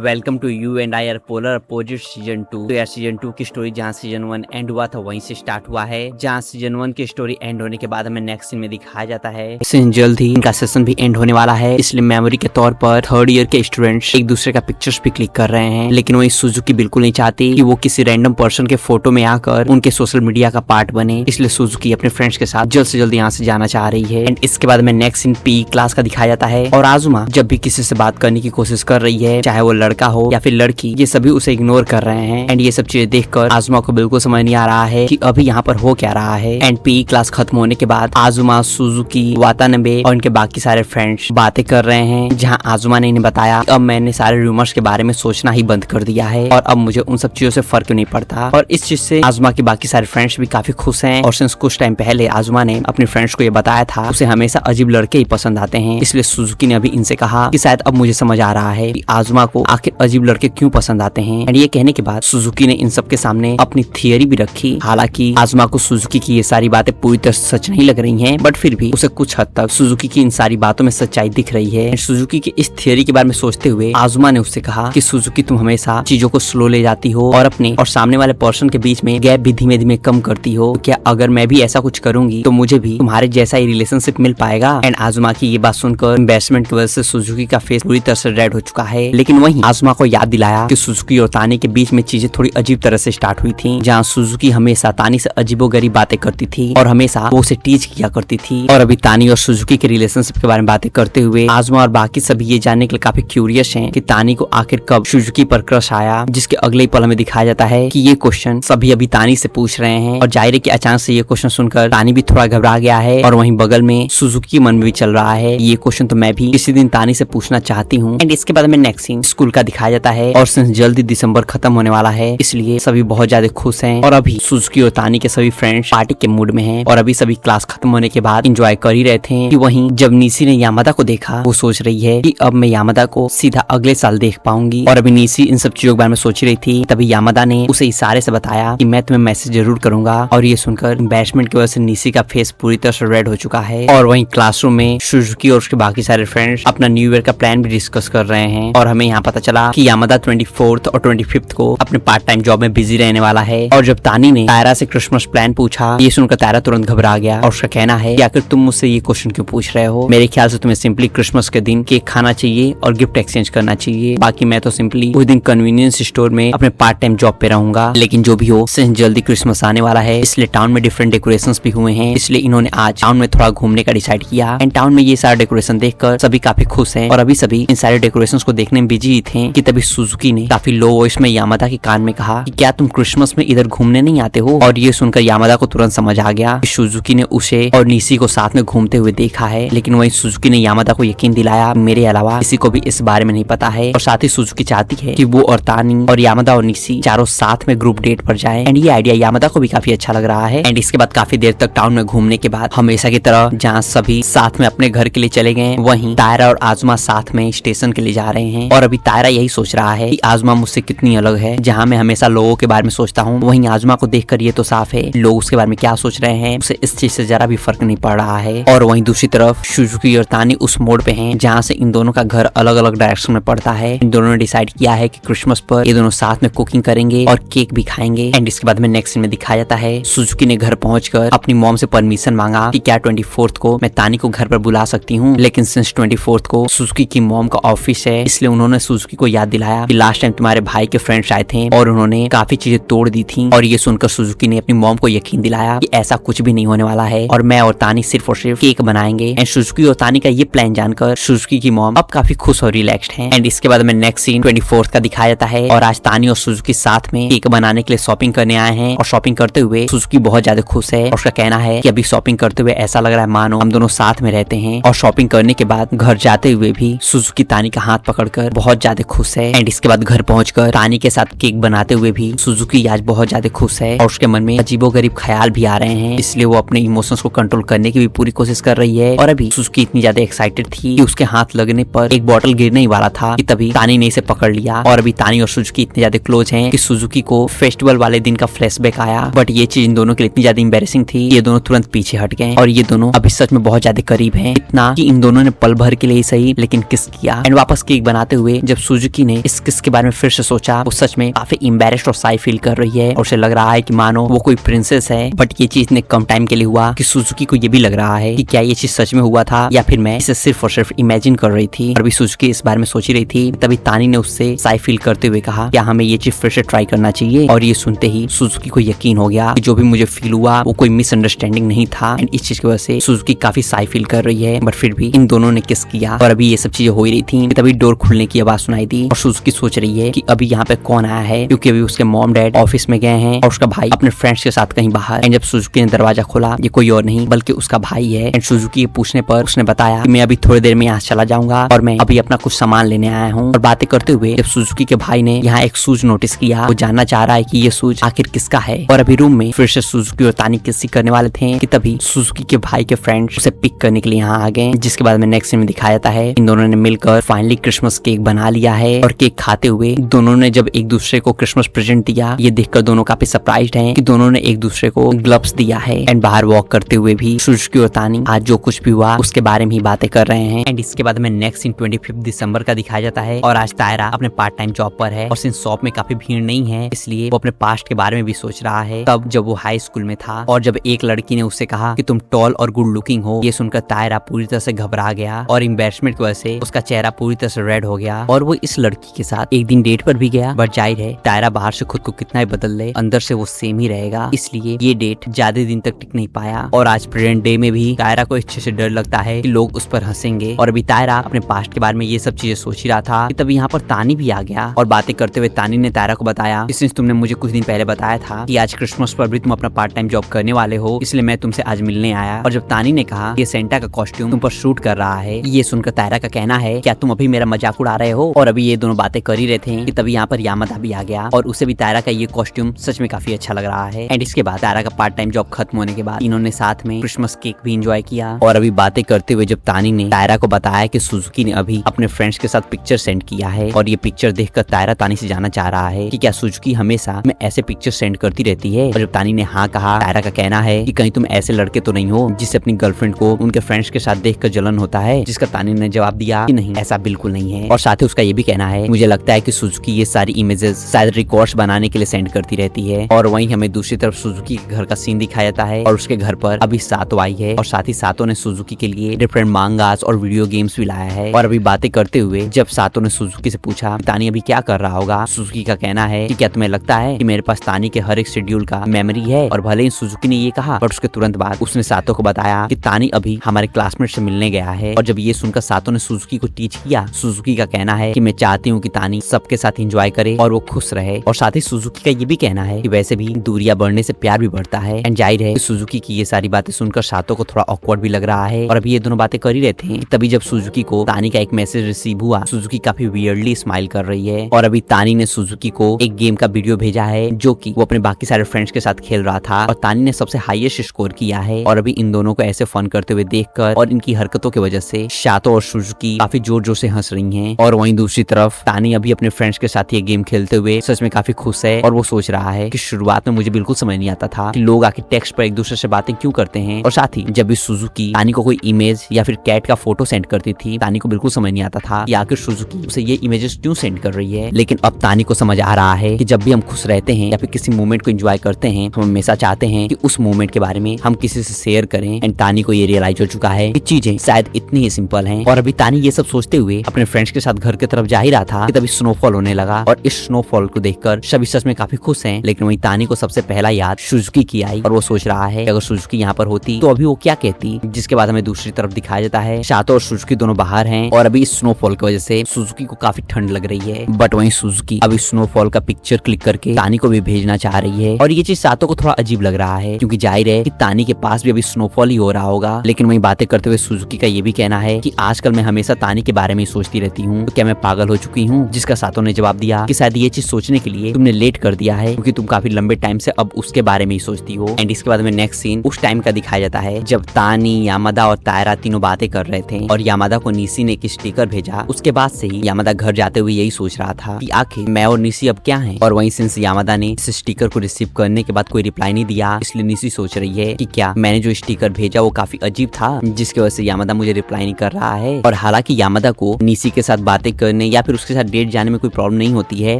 Welcome to you and I are polar opposite season 2। तो यार season 2 की story जहाँ सीजन 1 एंड हुआ था वहीं से स्टार्ट हुआ है। जहाँ सीजन 1 की स्टोरी एंड होने के बाद हमें नेक्स्ट सीन में दिखाया जाता है सीजन जल्द ही इनका सेशन भी एंड होने वाला है, इसलिए मेमोरी के तौर पर थर्ड ईयर के स्टूडेंट्स एक दूसरे का पिक्चर्स भी क्लिक कर रहे हैं। लेकिन वही सुजुकी बिल्कुल नहीं चाहती कि वो किसी रैंडम पर्सन के फोटो में आकर उनके सोशल मीडिया का पार्ट बने, इसलिए सुजुकी अपने फ्रेंड्स के साथ जल्द से जल्द यहाँ से जाना चाह रही है। एंड इसके बाद में नेक्स्ट सीन पी क्लास का दिखाया जाता है और आजुमा जब भी किसी से बात करने की कोशिश कर रही है, चाहे वो लड़का हो या फिर लड़की, ये सभी उसे इग्नोर कर रहे हैं। एंड ये सब चीजें देखकर आजुमा को बिल्कुल समझ नहीं आ रहा है कि अभी यहाँ पर हो क्या रहा है। एंड पी क्लास खत्म होने के बाद आजुमा, सुजुकी, वातानबे और उनके बाकी सारे फ्रेंड्स बातें कर रहे हैं, जहाँ आजुमा ने इन्हें बताया अब मैंने सारे रूमर्स के बारे में सोचना ही बंद कर दिया है और अब मुझे उन सब चीजों से फर्क नहीं पड़ता। और इस चीज से आजुमा के बाकी सारे फ्रेंड्स भी काफी खुश हैं। और सिंस कुछ टाइम पहले आजुमा ने अपने फ्रेंड्स को ये बताया था उसे हमेशा अजीब लड़के ही पसंद आते हैं, इसलिए सुजुकी ने अभी इनसे कहा कि शायद अब मुझे समझ आ रहा है कि आजुमा को आखिर अजीब लड़के क्यों पसंद आते हैं। एंड ये कहने के बाद सुजुकी ने इन सब के सामने अपनी थियरी भी रखी। हालांकि आजुमा को सुजुकी की ये सारी बातें पूरी तरह सच नहीं लग रही हैं, बट फिर भी उसे कुछ हद तक सुजुकी की इन सारी बातों में सच्चाई दिख रही है। सुजुकी की इस थियरी के बारे में सोचते हुए आजुमा ने उससे कहा कि सुजुकी तुम हमेशा चीजों को स्लो ले जाती हो और अपने और सामने वाले पर्सन के बीच में गैप भी धीमे धीमे कम करती हो। क्या अगर मैं भी ऐसा कुछ करूंगी तो मुझे भी तुम्हारे जैसा ही रिलेशनशिप मिल पाएगा। एंड आजुमा की ये बात सुनकर इन्वेस्टमेंट की वजह से सुजुकी का फेस पूरी तरह से रेड हो चुका है। लेकिन वहीं आजुमा को याद दिलाया कि सुजुकी और तानी के बीच में चीजें थोड़ी अजीब तरह से स्टार्ट हुई थी, जहाँ सुजुकी हमेशा तानी से अजीबोगरीब बातें करती थी और हमेशा वो उसे टीज किया करती थी। और अभी तानी और सुजुकी के रिलेशनशिप के बारे में बातें करते हुए आजुमा और बाकी सभी ये जानने के लिए काफी क्यूरियस हैं कि तानी को आखिर कब सुजुकी पर क्रश आया। जिसके अगले ही पल हमें दिखाया जाता है कि ये क्वेश्चन सभी अभी तानी से पूछ रहे हैं और जाहिर है कि अचानक से ये क्वेश्चन सुनकर तानी भी थोड़ा घबरा गया है। और वहीं बगल में सुजुकी मन में भी चल रहा है ये क्वेश्चन तो मैं भी किसी दिन तानी से पूछना चाहती हूँ। एंड इसके बाद में नेक्स्ट सीन स्कूल का दिखाया जाता है और सिंस जल्दी दिसंबर खत्म होने वाला है इसलिए सभी बहुत ज्यादा खुश हैं। और अभी सुजुकी और तानी के सभी फ्रेंड्स पार्टी के मूड में हैं और अभी सभी क्लास खत्म होने के बाद एंजॉय कर ही रहे थे कि वहीं जब नीसी ने यामादा को देखा वो सोच रही है कि अब मैं यामादा को सीधा अगले साल देख पाऊंगी। और अभी नीसी इन सब चीजों के बारे में सोच रही थी, तभी यामादा ने उसे इशारे से बताया कि मैं तुम्हें मैसेज जरूर करूंगा। और ये सुनकर एम्बैरेसमेंट की वजह से नीसी का फेस पूरी तरह से रेड हो चुका है। और वहीं क्लासरूम में सुजुकी और उसके बाकी सारे फ्रेंड्स अपना न्यू ईयर का प्लान भी डिस्कस कर रहे हैं। और हमें यहाँ पता चला कि यामादा 24th और 25th को अपने पार्ट टाइम जॉब में बिजी रहने वाला है। और जब तानी ने तायरा से क्रिसमस प्लान पूछा, ये सुनकर तायरा तुरंत घबरा गया और उसका कहना है कि आखिर तुम मुझसे ये क्वेश्चन क्यों पूछ रहे हो, मेरे ख्याल से तुम्हें सिंपली क्रिसमस के दिन केक खाना चाहिए और गिफ्ट एक्सचेंज करना चाहिए, बाकी मैं तो सिंपली उस दिन कन्वीनियंस स्टोर में अपने पार्ट टाइम जॉब पे रहूंगा। लेकिन जो भी हो जल्दी क्रिसमस आने वाला है इसलिए टाउन में डिफरेंट डेकोरेशंस भी हुए हैं, इसलिए इन्होंने आज टाउन में थोड़ा घूमने का डिसाइड किया। एंड टाउन में ये सारा डेकोरेशन देखकर सभी काफी खुश हैं। और अभी सभी इन सारे डेकोरेशंस को देखने में बिजी थे कि तभी सुजुकी ने काफी लो वॉइस में यामादा के कान में कहा कि क्या तुम क्रिसमस में इधर घूमने नहीं आते हो। और ये सुनकर यामादा को तुरंत समझ आ गया कि सुजुकी ने उसे और नीसी को साथ में घूमते हुए देखा है। लेकिन वही सुजुकी ने यामादा को यकीन दिलाया मेरे अलावा किसी को भी इस बारे में नहीं पता है। और साथ ही सुजुकी चाहती है कि वो और तानी और यामादा और नीसी चारों साथ में ग्रुप डेट पर जाए। एंड ये आइडिया यामादा को भी काफी अच्छा लग रहा है। एंड इसके बाद काफी देर तक टाउन में घूमने के बाद हमेशा की तरह जहाँ सभी साथ में अपने घर के लिए चले गए, वहीं तायरा और आजुमा साथ में स्टेशन के लिए जा रहे हैं। और अभी तायरा यही सोच रहा है कि आजुमा मुझसे कितनी अलग है। जहाँ मैं हमेशा लोगों के बारे में सोचता हूँ, वहीं आजुमा को देखकर ये तो साफ है लोग उसके बारे में क्या सोच रहे हैं उसे इस चीज से जरा भी फर्क नहीं पड़ रहा है। और वहीं दूसरी तरफ सुजुकी और तानी उस मोड पे हैं जहाँ से इन दोनों का घर अलग अलग डायरेक्शन में पड़ता है। इन दोनों ने डिसाइड किया है कि क्रिसमस पर ये दोनों साथ में कुकिंग करेंगे और केक भी खाएंगे। एंड इसके बाद में नेक्स्ट में दिखाया जाता है सुजुकी ने घर पहुंचकर अपनी मॉम से परमिशन मांगा कि क्या 24th को मैं तानी को घर पर बुला सकती हूँ। लेकिन सिंस 24th को सुजुकी की मॉम का ऑफिस है इसलिए उन्होंने सुजुकी को याद दिलाया कि लास्ट टाइम तुम्हारे भाई के फ्रेंड्स आए थे और उन्होंने काफी चीजें तोड़ दी थी। और ये सुनकर सुजुकी ने अपनी मॉम को यकीन दिलाया कि ऐसा कुछ भी नहीं होने वाला है और मैं और तानी सिर्फ और सिर्फ केक बनाएंगे। एंड सुजुकी और तानी का ये प्लान जानकर सुजुकी की मॉम अब काफी खुश और रिलैक्स्ड है। एंड इसके बाद में नेक्स्ट सीन 24th का दिखाया जाता है और आज तानी और सुजुकी साथ में केक बनाने के लिए शॉपिंग करने आए हैं। और शॉपिंग करते हुए सुजुकी बहुत ज्यादा खुश है और उसका कहना है कि अभी शॉपिंग करते हुए ऐसा लग रहा है मानो हम दोनों साथ में रहते हैं। और शॉपिंग करने के बाद घर जाते हुए भी सुजुकी तानी का हाथ पकड़कर बहुत ज्यादा खुश है। एंड इसके बाद घर पहुंचकर तानी के साथ केक बनाते हुए भी सुजुकी आज बहुत ज्यादा खुश है और उसके मन में अजीबोगरीब ख्याल भी आ रहे हैं, इसलिए वो अपने इमोशंस को कंट्रोल करने की भी पूरी कोशिश कर रही है। और अभी सुजुकी इतनी ज्यादा एक्साइटेड थी कि उसके हाथ लगने पर एक बॉटल गिरने ही वाला था कि तभी तानी ने इसे पकड़ लिया। और अभी तानी और सुजुकी इतने ज्यादा क्लोज हैं कि सुजुकी को फेस्टिवल वाले दिन का फ्लैशबैक आया। बट ये चीज इन दोनों के लिए इतनी ज्यादा एम्बैरेसिंग थी, ये दोनों तुरंत पीछे हट गए और ये दोनों अभी सच में बहुत ज्यादा करीब हैं, इतना कि इन दोनों ने पल भर के लिए ही सही लेकिन किस किया। एंड वापस केक बनाते हुए जब सुजुकी ने इस किस के बारे में फिर से सोचा, वो सच में काफी एम्बैरेस्ड और साई फील कर रही है और उसे लग रहा है कि मानो वो कोई प्रिंसेस है। बट ये चीज ने कम टाइम के लिए हुआ कि सुजुकी को ये भी लग रहा है कि क्या ये चीज सच में हुआ था या फिर मैं इसे सिर्फ और सिर्फ इमेजिन कर रही थी। और अभी सुजुकी इस बारे में सोच ही रही थी, तभी तानी ने उससे साई फील करते हुए कहा, क्या हमें ये चीज फिर से ट्राई करना चाहिए। और ये सुनते ही सुजुकी को यकीन हो गया कि जो भी मुझे फील हुआ वो कोई मिसअंडरस्टैंडिंग नहीं था। एंड इस चीज की वजह से सुजुकी काफी साई फील कर रही है। बट फिर भी इन दोनों ने किस किया और अभी ये सब चीजें हो ही रही थी, तभी डोर खुलने की आवाज सुनाई दी और सुजुकी सोच रही है कि अभी यहाँ पे कौन आया है, क्योंकि अभी उसके मॉम डैड ऑफिस में गए हैं और उसका भाई अपने फ्रेंड्स के साथ कहीं बाहर। एंड जब सुजुकी ने दरवाजा खोला, ये कोई और नहीं बल्कि उसका भाई है। एंड सुजुकी के पूछने पर उसने बताया कि मैं अभी थोड़ी देर में यहाँ चला जाऊंगा और मैं अभी अपना कुछ सामान लेने आया हूँ। और बातें करते हुए जब सुजुकी के भाई ने यहाँ एक शूज नोटिस किया, वो जानना चाह रहा है कि ये शूज आखिर किसका है। और अभी रूम में फिर से सुजुकी और तानी किसी करने वाले थे कि तभी सुजुकी के भाई के फ्रेंड्स उसे पिक करने के लिए यहाँ आ गए, जिसके बाद में नेक्स्ट सीन में दिखाया जाता है इन दोनों ने मिलकर फाइनली क्रिसमस केक बना लिया है। और केक खाते हुए दोनों ने जब एक दूसरे को क्रिसमस प्रेजेंट दिया, ये देखकर दोनों काफी सरप्राइज्ड हैं कि दोनों ने एक दूसरे को ग्लव्स दिया है। एंड बाहर वॉक करते हुए भी सुजुकी और तानी आज जो कुछ भी हुआ उसके बारे में ही बातें कर रहे हैं। एंड इसके बाद में नेक्स्ट सीन 25 दिसंबर का दिखाया जाता है और आज तायरा अपने पार्ट टाइम जॉब पर है और सिंस शॉप में काफी भीड़ नहीं है इसलिए वो अपने पास्ट के बारे में भी सोच रहा है, तब जब वो हाई स्कूल में था और जब एक लड़की ने उससे कहा कि तुम टॉल और गुड लुकिंग हो। ये सुनकर तायरा पूरी तरह से घबरा गया और एम्बैरेसमेंट की वजह से उसका चेहरा पूरी तरह से रेड हो गया और वो इस लड़की के साथ एक दिन डेट पर भी गया। बट जाहिर है तायरा बाहर से खुद को कितना ही बदल ले, अंदर से वो सेम ही रहेगा, इसलिए ये डेट ज्यादा दिन तक टिक नहीं पाया। और आज प्रेजेंट डे में भी तायरा को अच्छे से डर लगता है कि लोग उस पर हंसेंगे। और अभी तायरा अपने पास्ट के बारे में ये सब चीजें सोच ही रहा था कि तभी यहाँ पर तानी भी आ गया और बातें करते हुए तानी ने तायरा को बताया, सिंस तुमने मुझे कुछ दिन पहले बताया था कि आज क्रिसमस पर भी तुम अपना पार्ट टाइम जॉब करने वाले हो, इसलिए मैं तुमसे आज मिलने आया। और जब तानी ने कहा ये सेंटा का कॉस्ट्यूम तुम पर शूट कर रहा है, ये सुनकर तायरा का कहना है क्या तुम अभी मेरा मजाक उड़ा रहे हो। और अभी ये दोनों बातें कर ही रहे थे कि तभी यहाँ पर यामादा भी आ गया और उसे भी तायरा का ये कॉस्ट्यूम सच में काफी अच्छा लग रहा है। एंड इसके बाद तायरा का पार्ट टाइम जॉब खत्म होने के बाद इन्होंने साथ में क्रिसमस केक भी एंजॉय किया। और अभी बातें करते हुए जब तानी ने तायरा को बताया कि सुजुकी ने अभी अपने फ्रेंड्स के साथ पिक्चर सेंड किया है और ये पिक्चर देखकर तायरा तानी से जानना चाह रहा है कि क्या सुजुकी हमेशा में ऐसे पिक्चर सेंड करती रहती है। और जब तानी ने हाँ कहा, तायरा का कहना है कि कहीं तुम ऐसे लड़के तो नहीं हो जिससे अपनी गर्लफ्रेंड को उनके फ्रेंड्स के साथ देखकर जलन होता है, जिसका तानी ने जवाब दिया कि नहीं ऐसा बिल्कुल नहीं है। और साथ ही उसका ये भी कहना है मुझे लगता है कि सुजुकी ये सारी इमेजेस शायद रिकॉर्ड्स बनाने के लिए सेंड करती रहती है। और वहीं हमें दूसरी तरफ सुजुकी के घर का सीन दिखाया जाता है और उसके घर पर अभी सातो आई है और साथ ही सातो ने सुजुकी के लिए डिफरेंट मांगास और वीडियो गेम्स भी लाया है। और अभी बातें करते हुए जब सातो ने सुजुकी से पूछा तानी अभी क्या कर रहा होगा, सुजुकी का कहना है कि क्या तुम्हें लगता है कि मेरे पास तानी के हर एक शेड्यूल का मेमोरी है। और भले ही सुजुकी ने ये कहा बट उसके तुरंत बाद उसने सातो को बताया कि तानी अभी हमारे क्लासमेट से मिलने गया है। और जब ये सुनकर सातो ने सुजुकी को टीच किया, सुजुकी का कहना है कि मैं चाहती हूँ कि तानी सबके साथ एंजॉय करे और वो खुश रहे। और साथ ही सुजुकी का ये भी कहना है कि वैसे भी दूरियां बढ़ने से प्यार भी बढ़ता है। एंड जाहिर है सुजुकी की ये सारी बातें सुनकर सातो को थोड़ा ऑकवर्ड भी लग रहा है। और अभी ये दोनों बातें कर ही रहे थे तभी जब सुजुकी को तानी का एक मैसेज रिसीव हुआ, सुजुकी काफी वियर्डली स्माइल कर रही है। और अभी तानी ने सुजुकी को एक गेम का वीडियो भेजा है जो कि वो अपने बाकी सारे फ्रेंड्स के साथ खेल रहा था और तानी ने सबसे हाईएस्ट स्कोर किया है। और अभी इन दोनों को ऐसे फन करते हुए देखकर और इनकी हरकतों की वजह से सातो और सुजुकी काफी जोर जोर से हंस रही हैं। और वहीं दूसरी तरफ तानी अभी अपने फ्रेंड्स के साथ ये गेम खेलते हुए सच में काफी खुश है और वो सोच रहा है कि शुरुआत में मुझे बिल्कुल समझ नहीं आता था कि लोग आके टेक्स्ट पर एक दूसरे से बातें क्यों करते हैं। और साथ ही जब भी सुजुकी तानी को कोई इमेज या फिर कैट का फोटो सेंड करती थी, तानी को बिल्कुल समझ नहीं आता था कि आखिर सुजुकी उसे ये इमेजेस क्यों सेंड कर रही है। लेकिन अब तानी को समझ आ रहा है कि जब भी हम खुश रहते हैं या फिर किसी मोमेंट को एंजॉय करते हैं, हम हमेशा चाहते हैं कि उस मोमेंट के बारे में हम किसी से शेयर करें। एंड तानी को ये रियलाइज हो चुका है कि चीजें शायद इतनी ही सिंपल हैं। और अभी तानी ये सब सोचते हुए अपने फ्रेंड्स के साथ घर की तरफ जा ही रहा था कि तभी स्नोफॉल होने लगा और इस स्नोफॉल को देखकर सभी सच में काफी खुश हैं। लेकिन वही तानी को सबसे पहला याद सुजुकी की आई और वो सोच रहा है कि अगर सुजुकी यहाँ पर होती तो अभी वो क्या कहती। जिसके बाद हमें दूसरी तरफ दिखाया जाता है सातो और सुजुकी दोनों बाहर हैं और अभी इस स्नोफॉल की वजह से सुजुकी को काफी ठंड लग रही है। बट वहीं सुजुकी अभी स्नोफॉल का पिक्चर क्लिक करके तानी को भी भेजना चाह रही है। और ये चीज सातो को थोड़ा अजीब लग रहा है क्योंकि जाहिर है कि तानी के पास भी अभी स्नोफॉल ही हो रहा होगा। लेकिन वहीं बातें करते हुए सुजुकी का ये भी कहना है कि आजकल मैं हमेशा तानी के बारे में सोचती रहती हूँ, तो क्या मैं पागल हो चुकी हूँ। जिसका सातो ने जवाब दिया कि शायद ये चीज सोचने के लिए तुमने लेट कर दिया है क्योंकि तुम काफी लंबे टाइम से अब उसके बारे में ही सोचती हो। एंड इसके बाद में नेक्स्ट सीन उस टाइम का दिखाया जाता है जब तानी, यामादा और तायरा तीनों बातें कर रहे थे और यामादा को निशी ने एक स्टिकर भेजा। उसके बाद से ही यामादा घर जाते हुए यही सोच रहा था कि आखिर मैं और निशी अब क्या हैं। और वहीं सिंस यामादा ने इस स्टिकर को रिसीव करने के बाद कोई रिप्लाई नहीं दिया, इसलिए निशी सोच रही है कि क्या मैंने जो स्टिकर भेजा वो काफी अजीब था जिसकी वजह से यामादा मुझे रिप्लाई नहीं कर रहा है। और हालांकि यामादा को निशी के साथ बातें करने ने या फिर उसके साथ डेट जाने में कोई प्रॉब्लम नहीं होती है,